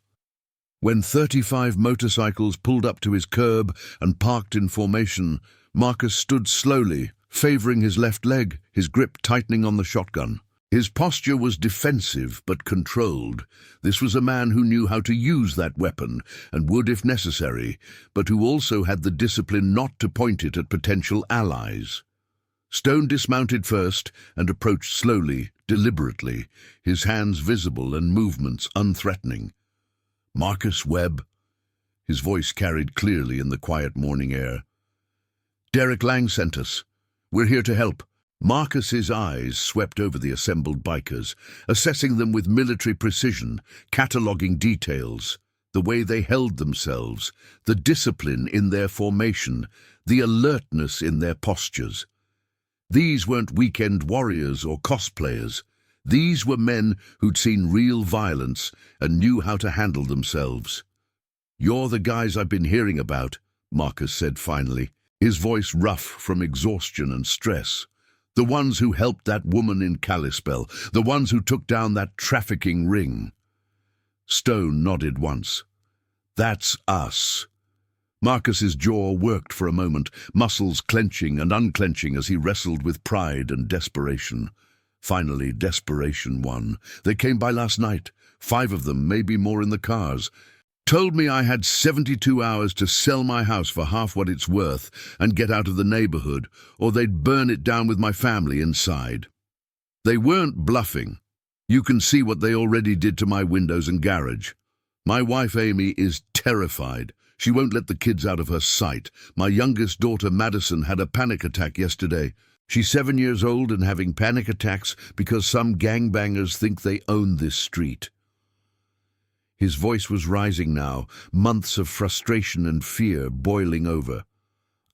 S1: When 35 motorcycles pulled up to his curb and parked in formation, Marcus stood slowly, favoring his left leg, his grip tightening on the shotgun. His posture was defensive but controlled. This was a man who knew how to use that weapon, and would if necessary, but who also had the discipline not to point it at potential allies. Stone dismounted first and approached slowly, deliberately, his hands visible and movements unthreatening. "Marcus Webb?" His voice carried clearly in the quiet morning air. "Derek Lang sent us. We're here to help." Marcus's eyes swept over the assembled bikers, assessing them with military precision, cataloging details, the way they held themselves, the discipline in their formation, the alertness in their postures. These weren't weekend warriors or cosplayers. These were men who'd seen real violence and knew how to handle themselves. "You're the guys I've been hearing about," Marcus said finally, his voice rough from exhaustion and stress. "The ones who helped that woman in Kalispell, the ones who took down that trafficking ring." Stone nodded once. "That's us." Marcus's jaw worked for a moment, muscles clenching and unclenching as he wrestled with pride and desperation. Finally, desperation won. "They came by last night, 5 of them, maybe more in the cars. Told me I had 72 hours to sell my house for half what it's worth and get out of the neighborhood, or they'd burn it down with my family inside. They weren't bluffing. You can see what they already did to my windows and garage. My wife Amy is terrified. She won't let the kids out of her sight. My youngest daughter Madison had a panic attack yesterday. She's 7 years old and having panic attacks because some gangbangers think they own this street." His voice was rising now, months of frustration and fear boiling over.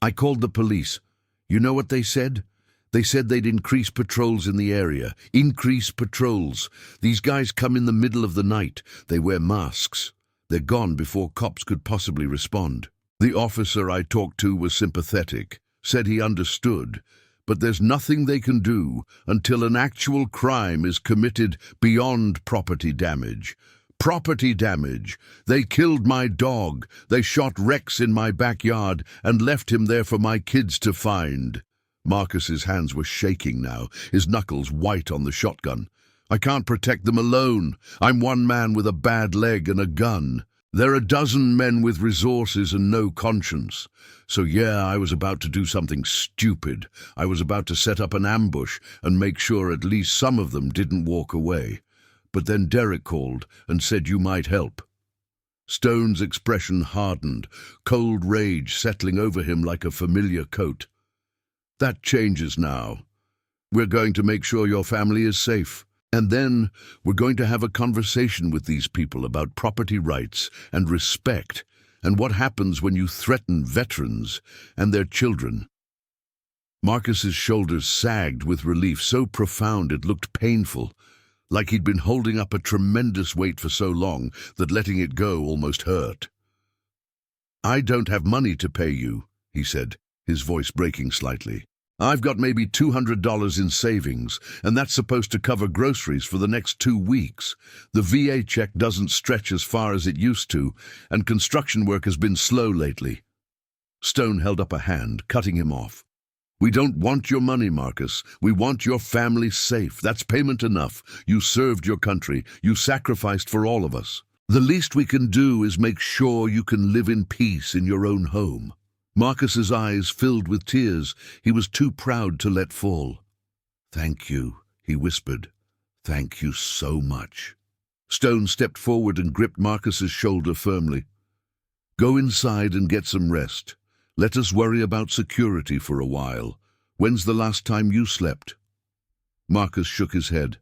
S1: "I called the police. You know what they said? They said they'd increase patrols in the area. Increase patrols. These guys come in the middle of the night. They wear masks. They're gone before cops could possibly respond." The officer I talked to was sympathetic, said he understood, but there's nothing they can do until an actual crime is committed beyond property damage. Property damage. They killed my dog. They shot Rex in my backyard and left him there for my kids to find. Marcus's hands were shaking now, his knuckles white on the shotgun. "I can't protect them alone. I'm one man with a bad leg and a gun. There are a dozen men with resources and no conscience. So yeah, I was about to do something stupid. I was about to set up an ambush and make sure at least some of them didn't walk away. But then Derek called and said you might help." Stone's expression hardened, cold rage settling over him like a familiar coat. "That changes now. We're going to make sure your family is safe. And then we're going to have a conversation with these people about property rights and respect and what happens when you threaten veterans and their children." Marcus's shoulders sagged with relief so profound it looked painful, like he'd been holding up a tremendous weight for so long that letting it go almost hurt. "I don't have money to pay you," he said, his voice breaking slightly. "I've got maybe $200 in savings, and that's supposed to cover groceries for the next 2 weeks. The VA check doesn't stretch as far as it used to, and construction work has been slow lately." Stone held up a hand, cutting him off. "We don't want your money, Marcus. We want your family safe. That's payment enough. You served your country. You sacrificed for all of us. The least we can do is make sure you can live in peace in your own home." Marcus's eyes filled with tears he was too proud to let fall. "Thank you," he whispered. "Thank you so much." Stone stepped forward and gripped Marcus's shoulder firmly. "Go inside and get some rest. Let us worry about security for a while. When's the last time you slept?" Marcus shook his head.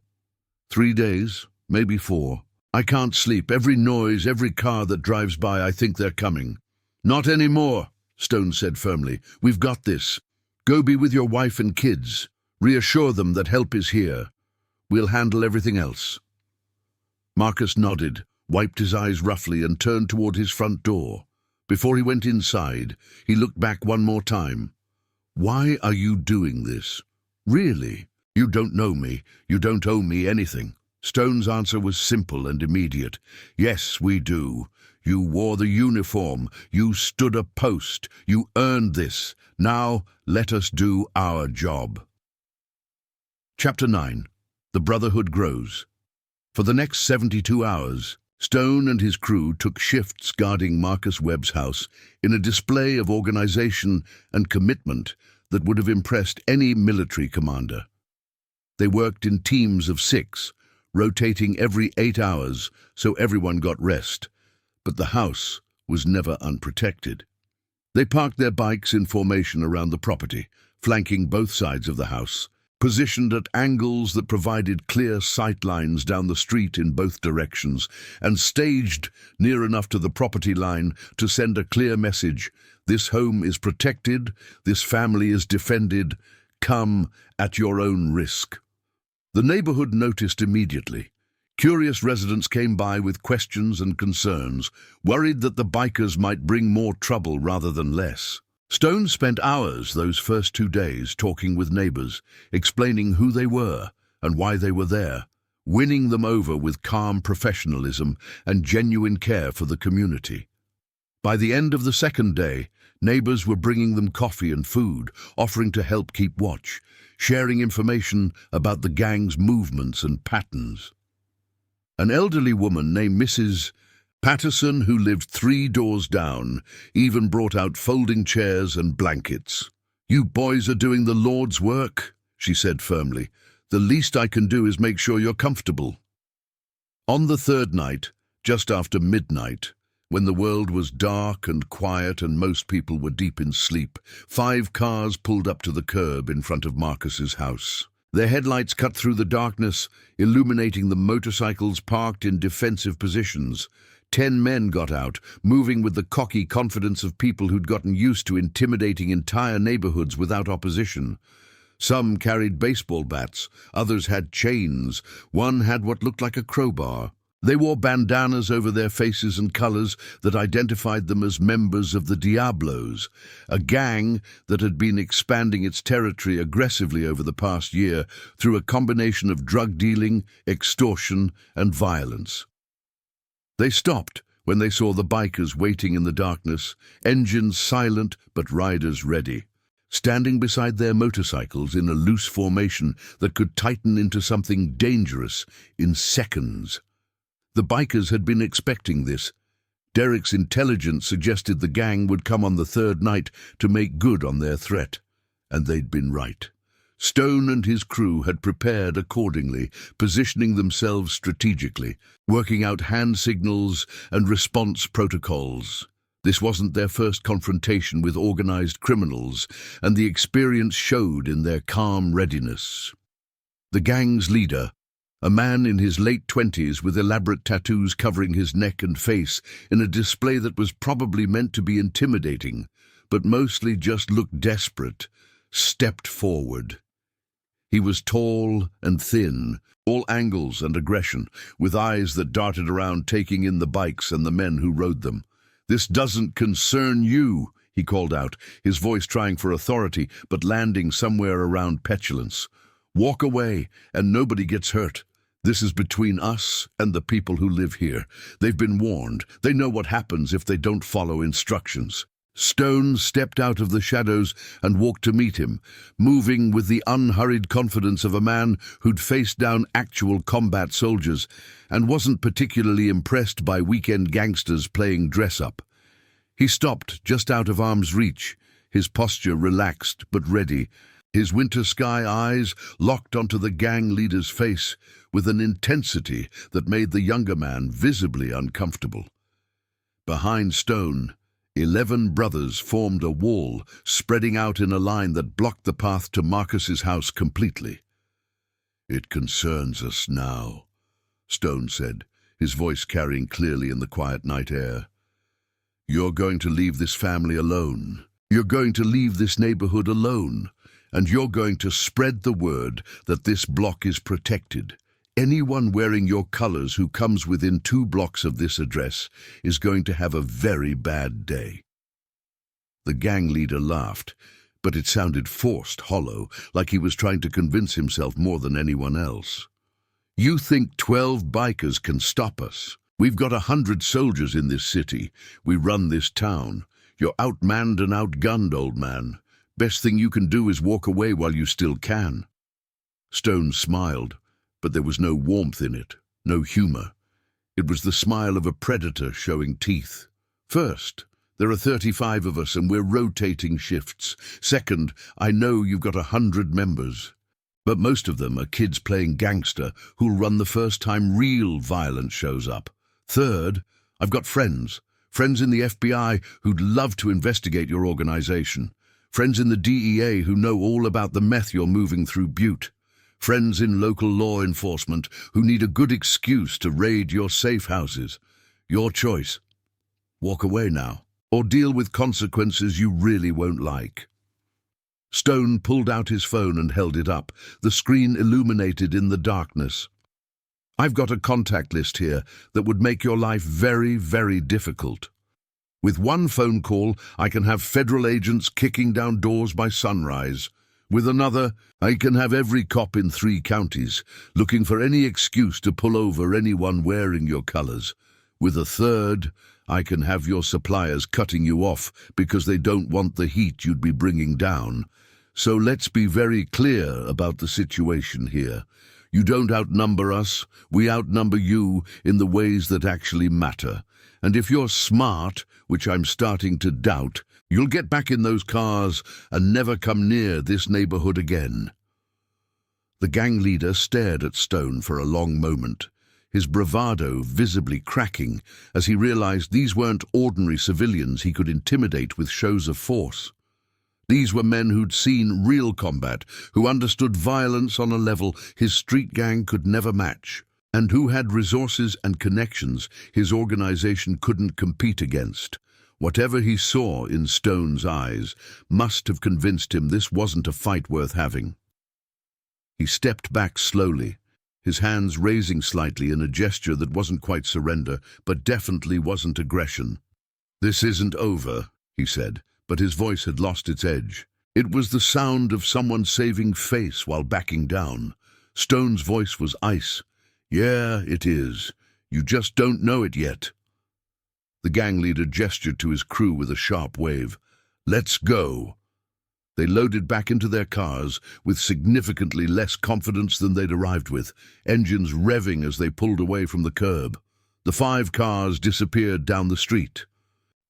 S1: 3 days, maybe 4. "I can't sleep. Every noise, every car that drives by, I think they're coming." "Not anymore," Stone said firmly. "We've got this. Go be with your wife and kids. Reassure them that help is here. We'll handle everything else." Marcus nodded, wiped his eyes roughly, and turned toward his front door. Before he went inside, he looked back one more time. "Why are you doing this? Really? You don't know me. You don't owe me anything." Stone's answer was simple and immediate. "Yes, we do. You wore the uniform. You stood a post. You earned this. Now let us do our job." Chapter 9. The Brotherhood Grows. For the next 72 hours, Stone and his crew took shifts guarding Marcus Webb's house in a display of organization and commitment that would have impressed any military commander. They worked in teams of 6, rotating every 8 hours so everyone got rest, but the house was never unprotected. They parked their bikes in formation around the property, flanking both sides of the house, positioned at angles that provided clear sight lines down the street in both directions, and staged near enough to the property line to send a clear message: this home is protected, this family is defended, come at your own risk. The neighborhood noticed immediately. Curious residents came by with questions and concerns, worried that the bikers might bring more trouble rather than less. Stone spent hours those first 2 days talking with neighbors, explaining who they were and why they were there, winning them over with calm professionalism and genuine care for the community. By the end of the second day, neighbors were bringing them coffee and food, offering to help keep watch, sharing information about the gang's movements and patterns. An elderly woman named Mrs. Patterson, who lived 3 doors down, even brought out folding chairs and blankets. "You boys are doing the Lord's work," she said firmly. "The least I can do is make sure you're comfortable." On the third night, just after midnight, when the world was dark and quiet and most people were deep in sleep, 5 cars pulled up to the curb in front of Marcus's house. Their headlights cut through the darkness, illuminating the motorcycles parked in defensive positions. 10 men got out, moving with the cocky confidence of people who'd gotten used to intimidating entire neighborhoods without opposition. Some carried baseball bats, others had chains, one had what looked like a crowbar. They wore bandanas over their faces and colors that identified them as members of the Diablos, a gang that had been expanding its territory aggressively over the past year through a combination of drug dealing, extortion, and violence. They stopped when they saw the bikers waiting in the darkness, engines silent but riders ready, standing beside their motorcycles in a loose formation that could tighten into something dangerous in seconds. The bikers had been expecting this. Derek's intelligence suggested the gang would come on the third night to make good on their threat, and they'd been right. Stone and his crew had prepared accordingly, positioning themselves strategically, working out hand signals and response protocols. This wasn't their first confrontation with organized criminals, and the experience showed in their calm readiness. The gang's leader, a man in his late 20s with elaborate tattoos covering his neck and face in a display that was probably meant to be intimidating, but mostly just looked desperate, stepped forward. He was tall and thin, all angles and aggression, with eyes that darted around taking in the bikes and the men who rode them. "This doesn't concern you," he called out, his voice trying for authority but landing somewhere around petulance. "Walk away and nobody gets hurt. This is between us and the people who live here. They've been warned. They know what happens if they don't follow instructions." Stone stepped out of the shadows and walked to meet him, moving with the unhurried confidence of a man who'd faced down actual combat soldiers and wasn't particularly impressed by weekend gangsters playing dress-up. He stopped just out of arm's reach, his posture relaxed but ready, his winter sky eyes locked onto the gang leader's face with an intensity that made the younger man visibly uncomfortable. Behind Stone, 11 brothers formed a wall, spreading out in a line that blocked the path to Marcus's house completely. "It concerns us now," Stone said, his voice carrying clearly in the quiet night air. "You're going to leave this family alone. You're going to leave this neighborhood alone. And you're going to spread the word that this block is protected. Anyone wearing your colors who comes within 2 blocks of this address is going to have a very bad day." The gang leader laughed, but it sounded forced, hollow, like he was trying to convince himself more than anyone else. "You think 12 bikers can stop us? We've got 100 soldiers in this city. We run this town. You're outmanned and outgunned, old man. Best thing you can do is walk away while you still can." Stone smiled, but there was no warmth in it, no humor. It was the smile of a predator showing teeth. "First, there are 35 of us and we're rotating shifts. Second, I know you've got 100 members. But most of them are kids playing gangster who'll run the first time real violence shows up. Third, I've got friends in the FBI who'd love to investigate your organization. Friends in the DEA who know all about the meth you're moving through Butte. Friends in local law enforcement who need a good excuse to raid your safe houses. Your choice. Walk away now, or deal with consequences you really won't like." Stone pulled out his phone and held it up, the screen illuminated in the darkness. "I've got a contact list here that would make your life very, very difficult. With 1 phone call, I can have federal agents kicking down doors by sunrise. With another, I can have every cop in 3 counties looking for any excuse to pull over anyone wearing your colors. With a third, I can have your suppliers cutting you off because they don't want the heat you'd be bringing down. So let's be very clear about the situation here. You don't outnumber us, we outnumber you in the ways that actually matter. And if you're smart, which I'm starting to doubt, you'll get back in those cars and never come near this neighborhood again." The gang leader stared at Stone for a long moment, his bravado visibly cracking as he realized these weren't ordinary civilians he could intimidate with shows of force. These were men who'd seen real combat, who understood violence on a level his street gang could never match, and who had resources and connections his organization couldn't compete against. Whatever he saw in Stone's eyes must have convinced him this wasn't a fight worth having. He stepped back slowly, his hands raising slightly in a gesture that wasn't quite surrender, but definitely wasn't aggression. "This isn't over," he said, but his voice had lost its edge. It was the sound of someone saving face while backing down. Stone's voice was ice. "Yeah, it is. You just don't know it yet." The gang leader gestured to his crew with a sharp wave. "Let's go." They loaded back into their cars with significantly less confidence than they'd arrived with, engines revving as they pulled away from the curb. The 5 cars disappeared down the street,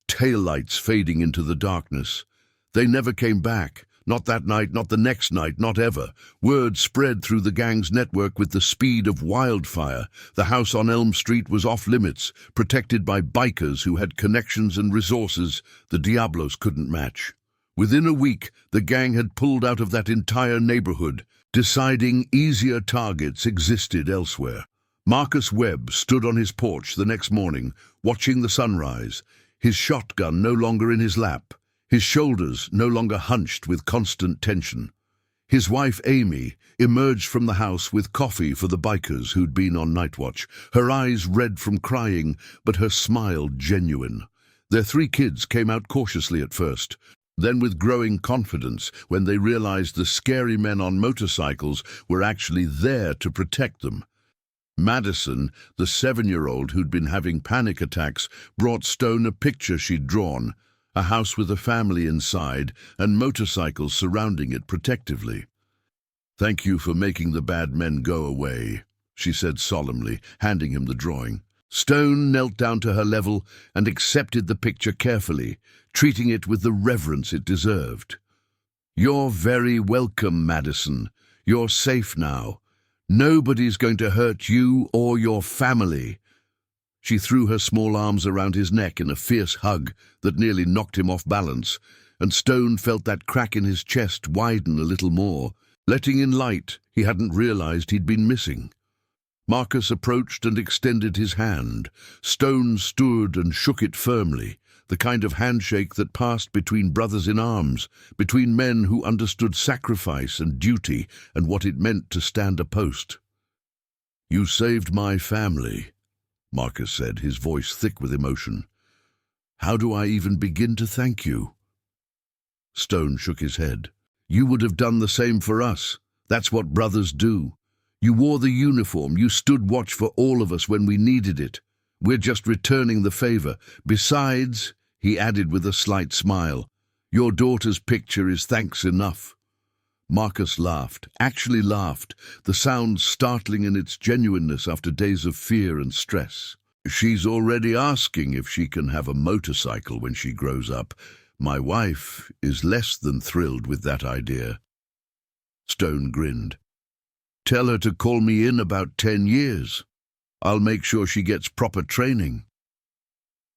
S1: taillights fading into the darkness. They never came back. Not that night, not the next night, not ever. Word spread through the gang's network with the speed of wildfire. The house on Elm Street was off limits, protected by bikers who had connections and resources the Diablos couldn't match. Within a week, the gang had pulled out of that entire neighborhood, deciding easier targets existed elsewhere. Marcus Webb stood on his porch the next morning, watching the sunrise, his shotgun no longer in his lap, his shoulders no longer hunched with constant tension. His wife, Amy, emerged from the house with coffee for the bikers who'd been on night watch, her eyes red from crying, but her smile genuine. Their 3 kids came out cautiously at first, then with growing confidence when they realized the scary men on motorcycles were actually there to protect them. Madison, the 7-year-old who'd been having panic attacks, brought Stone a picture she'd drawn, a house with a family inside and motorcycles surrounding it protectively. "Thank you for making the bad men go away," she said solemnly, handing him the drawing. Stone knelt down to her level and accepted the picture carefully, treating it with the reverence it deserved. "You're very welcome, Madison. You're safe now. Nobody's going to hurt you or your family." She threw her small arms around his neck in a fierce hug that nearly knocked him off balance, and Stone felt that crack in his chest widen a little more, letting in light he hadn't realized he'd been missing. Marcus approached and extended his hand. Stone stood and shook it firmly, the kind of handshake that passed between brothers in arms, between men who understood sacrifice and duty and what it meant to stand a post. "You saved my family," Marcus said, his voice thick with emotion. "How do I even begin to thank you?" Stone shook his head. "You would have done the same for us. That's what brothers do. You wore the uniform, you stood watch for all of us when we needed it. We're just returning the favor. Besides," he added with a slight smile, "your daughter's picture is thanks enough." Marcus laughed, actually laughed, the sound startling in its genuineness after days of fear and stress. "She's already asking if she can have a motorcycle when she grows up. My wife is less than thrilled with that idea." Stone grinned. "Tell her to call me in about 10 years. I'll make sure she gets proper training."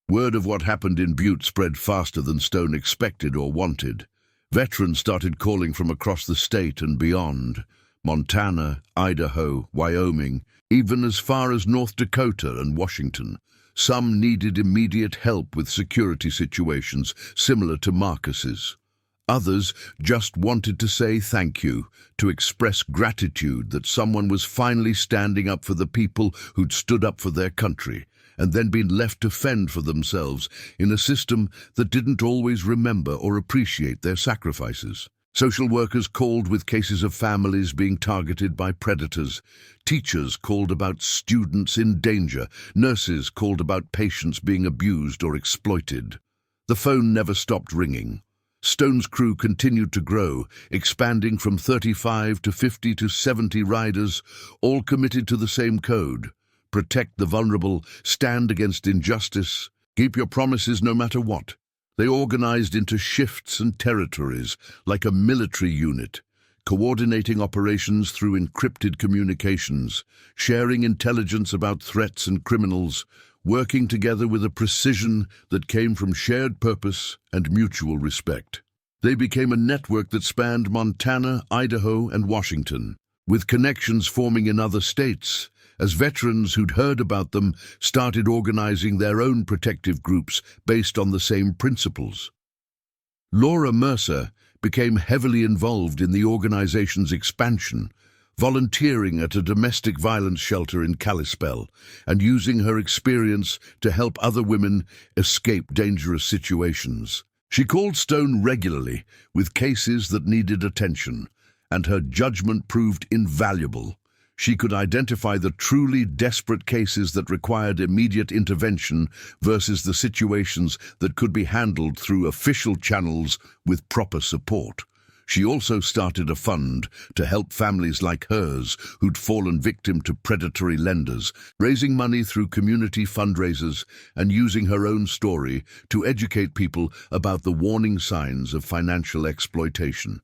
S1: Word of what happened in Butte spread faster than Stone expected or wanted. Veterans started calling from across the state and beyond, Montana, Idaho, Wyoming, even as far as North Dakota and Washington. Some needed immediate help with security situations similar to Marcus's. Others just wanted to say thank you, to express gratitude that someone was finally standing up for the people who'd stood up for their country, and then been left to fend for themselves in a system that didn't always remember or appreciate their sacrifices. Social workers called with cases of families being targeted by predators. Teachers called about students in danger. Nurses called about patients being abused or exploited. The phone never stopped ringing. Stone's crew continued to grow, expanding from 35 to 50 to 70 riders, all committed to the same code: protect the vulnerable, stand against injustice, keep your promises no matter what. They organized into shifts and territories, like a military unit, coordinating operations through encrypted communications, sharing intelligence about threats and criminals, working together with a precision that came from shared purpose and mutual respect. They became a network that spanned Montana, Idaho, and Washington, with connections forming in other states, as veterans who'd heard about them started organizing their own protective groups based on the same principles. Laura Mercer became heavily involved in the organization's expansion, volunteering at a domestic violence shelter in Kalispell and using her experience to help other women escape dangerous situations. She called Stone regularly with cases that needed attention, and her judgment proved invaluable. She could identify the truly desperate cases that required immediate intervention versus the situations that could be handled through official channels with proper support. She also started a fund to help families like hers who'd fallen victim to predatory lenders, raising money through community fundraisers and using her own story to educate people about the warning signs of financial exploitation.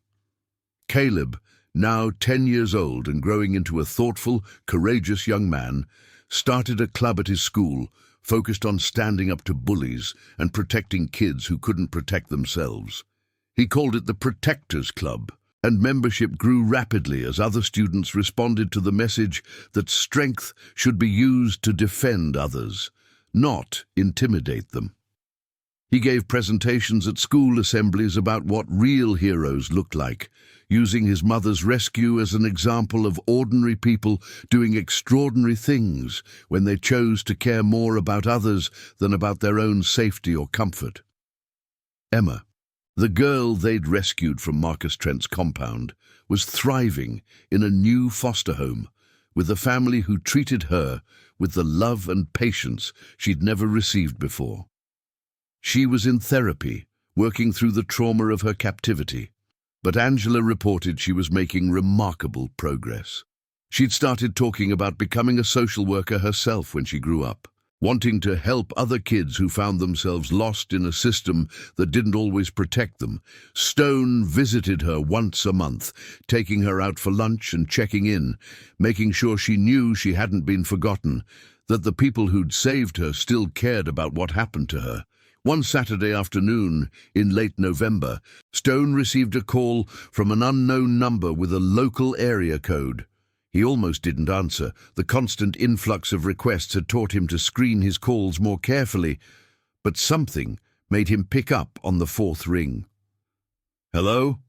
S1: Caleb, now 10 years old and growing into a thoughtful, courageous young man, started a club at his school focused on standing up to bullies and protecting kids who couldn't protect themselves. He called it the Protectors Club, and membership grew rapidly as other students responded to the message that strength should be used to defend others, not intimidate them. He gave presentations at school assemblies about what real heroes looked like, using his mother's rescue as an example of ordinary people doing extraordinary things when they chose to care more about others than about their own safety or comfort. Emma, the girl they'd rescued from Marcus Trent's compound, was thriving in a new foster home with a family who treated her with the love and patience she'd never received before. She was in therapy, working through the trauma of her captivity. But Angela reported she was making remarkable progress. She'd started talking about becoming a social worker herself when she grew up, wanting to help other kids who found themselves lost in a system that didn't always protect them. Stone visited her once a month, taking her out for lunch and checking in, making sure she knew she hadn't been forgotten, that the people who'd saved her still cared about what happened to her. One Saturday afternoon, in late November, Stone received a call from an unknown number with a local area code. He almost didn't answer. The constant influx of requests had taught him to screen his calls more carefully, but something made him pick up on the fourth ring. "Hello?"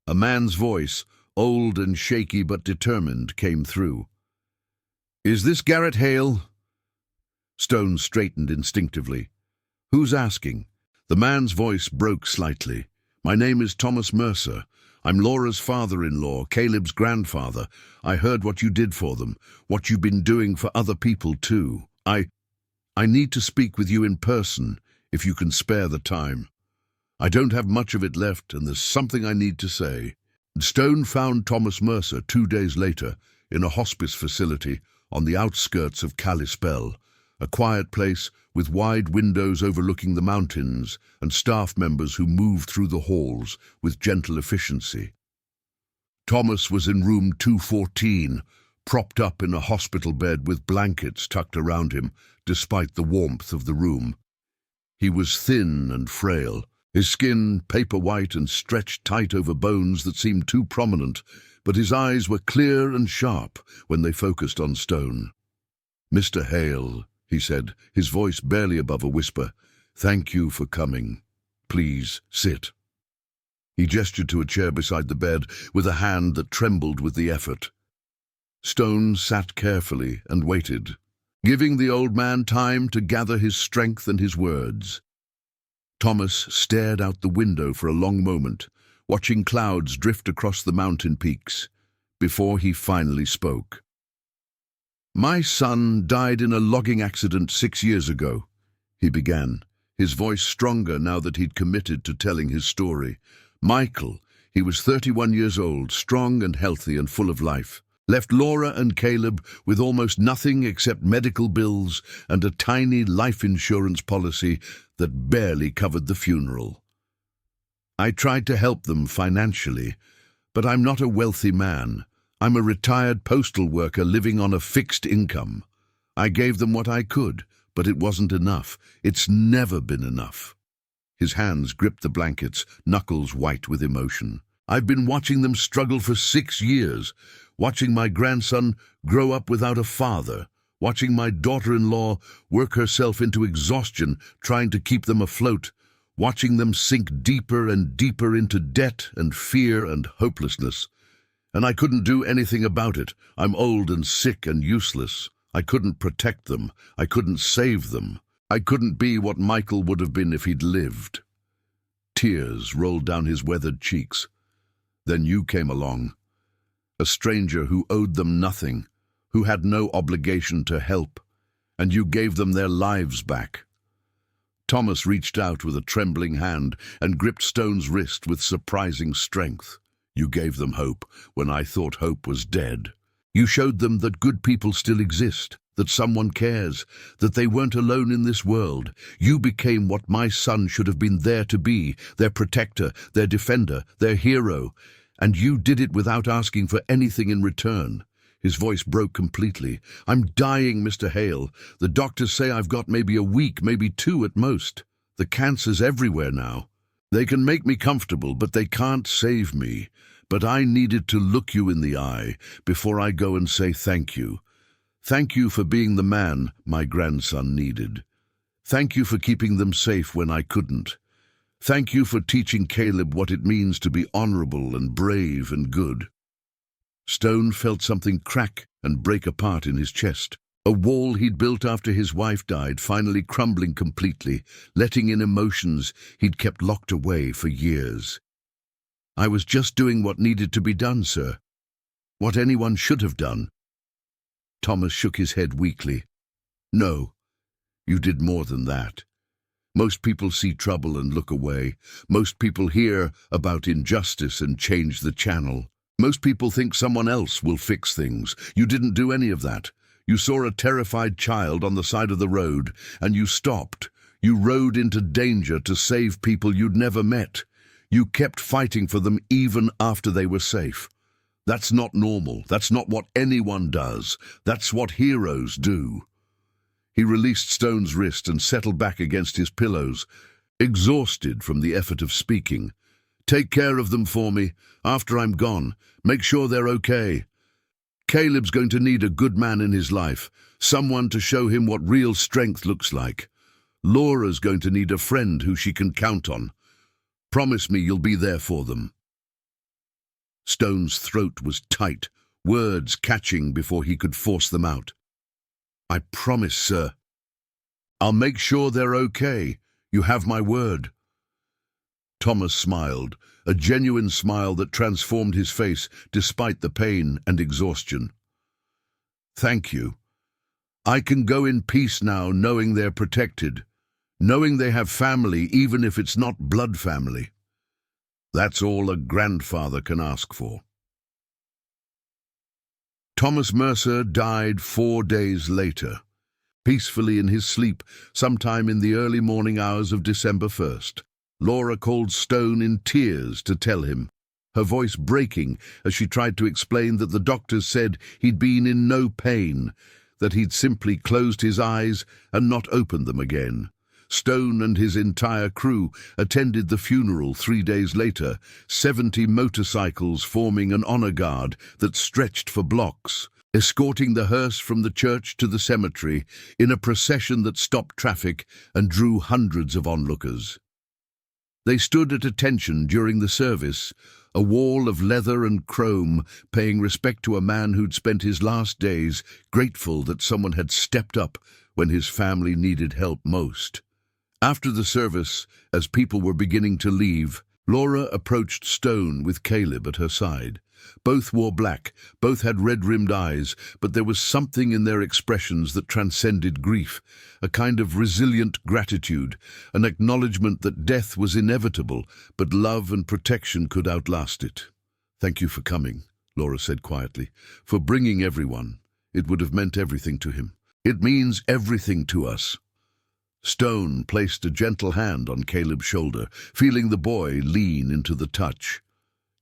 S1: A man's voice, old and shaky but determined, came through. "Is this Garrett Hale?" Stone straightened instinctively. "Who's asking?" The man's voice broke slightly. "My name is Thomas Mercer. I'm Laura's father-in-law, Caleb's grandfather. I heard what you did for them, what you've been doing for other people too. I need to speak with you in person, if you can spare the time. I don't have much of it left, and there's something I need to say." Stone found Thomas Mercer 2 days later in a hospice facility on the outskirts of Kalispell, a quiet place with wide windows overlooking the mountains and staff members who moved through the halls with gentle efficiency. Thomas was in room 214, propped up in a hospital bed with blankets tucked around him, despite the warmth of the room. He was thin and frail, his skin paper white and stretched tight over bones that seemed too prominent, but his eyes were clear and sharp when they focused on Stone. "Mr. Hale," he said, his voice barely above a whisper, "thank you for coming. Please, sit." He gestured to a chair beside the bed with a hand that trembled with the effort. Stone sat carefully and waited, giving the old man time to gather his strength and his words. Thomas stared out the window for a long moment, watching clouds drift across the mountain peaks, before he finally spoke. "My son died in a logging accident 6 years ago," he began, his voice stronger now that he'd committed to telling his story. "Michael, he was 31 years old, strong and healthy and full of life. Left Laura and Caleb with almost nothing except medical bills and a tiny life insurance policy that barely covered the funeral. I tried to help them financially, but I'm not a wealthy man. I'm a retired postal worker living on a fixed income. I gave them what I could, but it wasn't enough. It's never been enough." His hands gripped the blankets, knuckles white with emotion. "I've been watching them struggle for 6 years, watching my grandson grow up without a father, watching my daughter-in-law work herself into exhaustion trying to keep them afloat, watching them sink deeper and deeper into debt and fear and hopelessness. And I couldn't do anything about it. I'm old and sick and useless. I couldn't protect them. I couldn't save them. I couldn't be what Michael would have been if he'd lived." Tears rolled down his weathered cheeks. "Then you came along. A stranger who owed them nothing, who had no obligation to help, and you gave them their lives back." Thomas reached out with a trembling hand and gripped Stone's wrist with surprising strength. "You gave them hope when I thought hope was dead. You showed them that good people still exist, that someone cares, that they weren't alone in this world. You became what my son should have been there to be, their protector, their defender, their hero. And you did it without asking for anything in return." His voice broke completely. "I'm dying, Mr. Hale. The doctors say I've got maybe a week, maybe 2 at most. The cancer's everywhere now. They can make me comfortable, but they can't save me. But I needed to look you in the eye before I go and say thank you. Thank you for being the man my grandson needed. Thank you for keeping them safe when I couldn't. Thank you for teaching Caleb what it means to be honorable and brave and good." Stone felt something crack and break apart in his chest. A wall he'd built after his wife died finally crumbling completely, letting in emotions he'd kept locked away for years. "I was just doing what needed to be done, sir. What anyone should have done." Thomas shook his head weakly. "No, you did more than that. Most people see trouble and look away. Most people hear about injustice and change the channel. Most people think someone else will fix things. You didn't do any of that. You saw a terrified child on the side of the road, and you stopped. You rode into danger to save people you'd never met. You kept fighting for them even after they were safe. That's not normal. That's not what anyone does. That's what heroes do. He released Stone's wrist and settled back against his pillows, exhausted from the effort of speaking. Take care of them for me. After I'm gone, make sure they're okay. Caleb's going to need a good man in his life, someone to show him what real strength looks like. Laura's going to need a friend who she can count on. Promise me you'll be there for them. Stone's throat was tight, words catching before he could force them out. I promise, sir. I'll make sure they're okay. You have my word. Thomas smiled, a genuine smile that transformed his face despite the pain and exhaustion. Thank you. I can go in peace now, knowing they're protected, knowing they have family even if it's not blood family. That's all a grandfather can ask for. Thomas Mercer died 4 days later, peacefully in his sleep, sometime in the early morning hours of December 1st. Laura called Stone in tears to tell him, her voice breaking as she tried to explain that the doctors said he'd been in no pain, that he'd simply closed his eyes and not opened them again. Stone and his entire crew attended the funeral 3 days later, 70 motorcycles forming an honor guard that stretched for blocks, escorting the hearse from the church to the cemetery in a procession that stopped traffic and drew hundreds of onlookers. They stood at attention during the service, a wall of leather and chrome paying respect to a man who'd spent his last days grateful that someone had stepped up when his family needed help most. After the service, as people were beginning to leave, Laura approached Stone with Caleb at her side. Both wore black, both had red-rimmed eyes, but there was something in their expressions that transcended grief, a kind of resilient gratitude, an acknowledgement that death was inevitable, but love and protection could outlast it. Thank you for coming, Laura said quietly, for bringing everyone. It would have meant everything to him. It means everything to us. Stone placed a gentle hand on Caleb's shoulder, feeling the boy lean into the touch.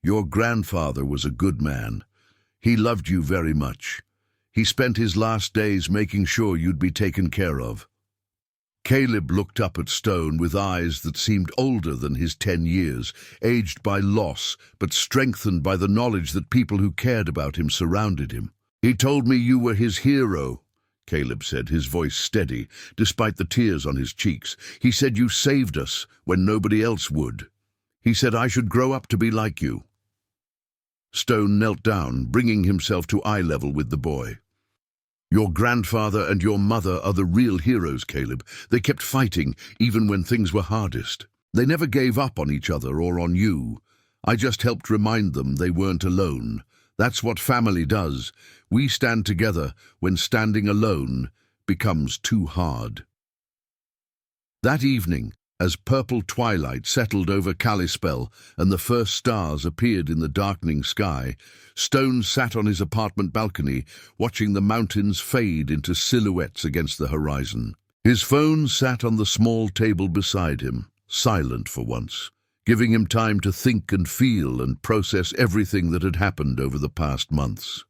S1: Your grandfather was a good man. He loved you very much. He spent his last days making sure you'd be taken care of. Caleb looked up at Stone with eyes that seemed older than his 10 years, aged by loss, but strengthened by the knowledge that people who cared about him surrounded him. He told me you were his hero, Caleb said, his voice steady, despite the tears on his cheeks. He said you saved us when nobody else would. He said I should grow up to be like you. Stone knelt down, bringing himself to eye level with the boy. Your grandfather and your mother are the real heroes, Caleb. They kept fighting, even when things were hardest. They never gave up on each other or on you. I just helped remind them they weren't alone. That's what family does. We stand together when standing alone becomes too hard. That evening, as purple twilight settled over Kalispell and the first stars appeared in the darkening sky, Stone sat on his apartment balcony, watching the mountains fade into silhouettes against the horizon. His phone sat on the small table beside him, silent for once, giving him time to think and feel and process everything that had happened over the past months.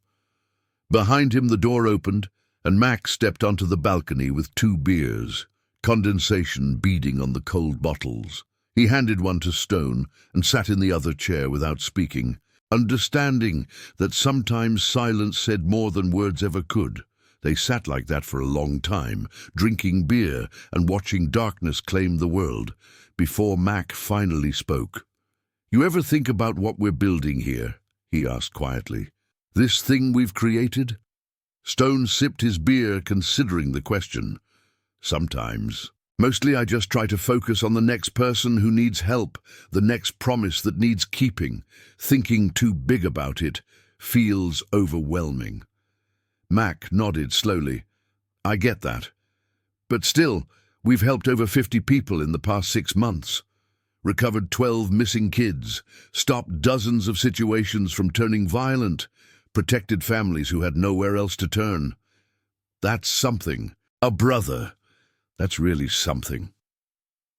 S1: Behind him the door opened, and Mac stepped onto the balcony with 2 beers, condensation beading on the cold bottles. He handed one to Stone and sat in the other chair without speaking, understanding that sometimes silence said more than words ever could. They sat like that for a long time, drinking beer and watching darkness claim the world, before Mac finally spoke. You ever think about what we're building here? He asked quietly. This thing we've created? Stone sipped his beer, considering the question. Sometimes. Mostly I just try to focus on the next person who needs help, the next promise that needs keeping. Thinking too big about it feels overwhelming. Mac nodded slowly. I get that. But still, We've helped over 50 people in the past 6 months, recovered 12 missing kids, stopped dozens of situations from turning violent, protected families who had nowhere else to turn. That's something. A brother. That's really something.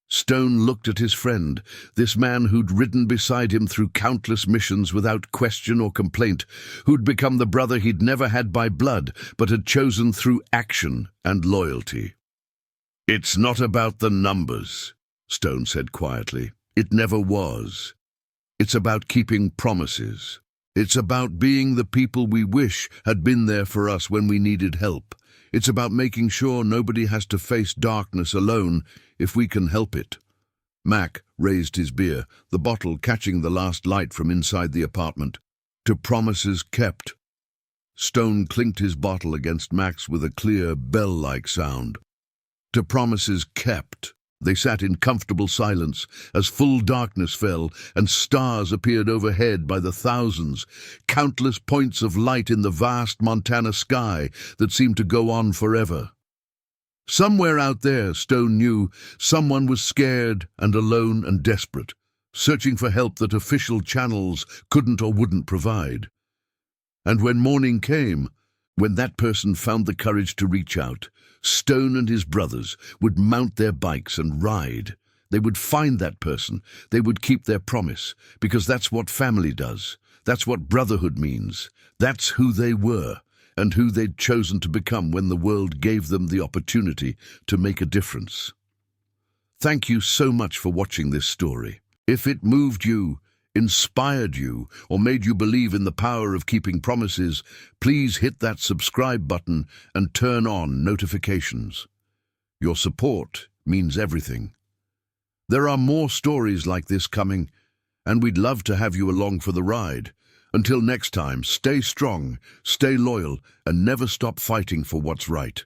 S1: Stone looked at his friend, this man who'd ridden beside him through countless missions without question or complaint, who'd become the brother he'd never had by blood, but had chosen through action and loyalty. "It's not about the numbers," Stone said quietly. "It never was. It's about keeping promises. It's about being the people we wish had been there for us when we needed help. It's about making sure nobody has to face darkness alone if we can help it." Mac raised his beer, the bottle catching the last light from inside the apartment. "To promises kept." Stone clinked his bottle against Mac's with a clear, bell-like sound. "To promises kept." They sat in comfortable silence as full darkness fell and stars appeared overhead by the thousands, countless points of light in the vast Montana sky that seemed to go on forever. Somewhere out there, Stone knew, someone was scared and alone and desperate, searching for help that official channels couldn't or wouldn't provide. And when morning came, when that person found the courage to reach out, Stone and his brothers would mount their bikes and ride. They would find that person. They would keep their promise, because that's what family does. That's what brotherhood means. That's who they were, and who they'd chosen to become when the world gave them the opportunity to make a difference. Thank you so much for watching this story. If it moved you, inspired you, or made you believe in the power of keeping promises, please hit that subscribe button and turn on notifications. Your support means everything. There are more stories like this coming, and we'd love to have you along for the ride. Until next time, stay strong, stay loyal, and never stop fighting for what's right.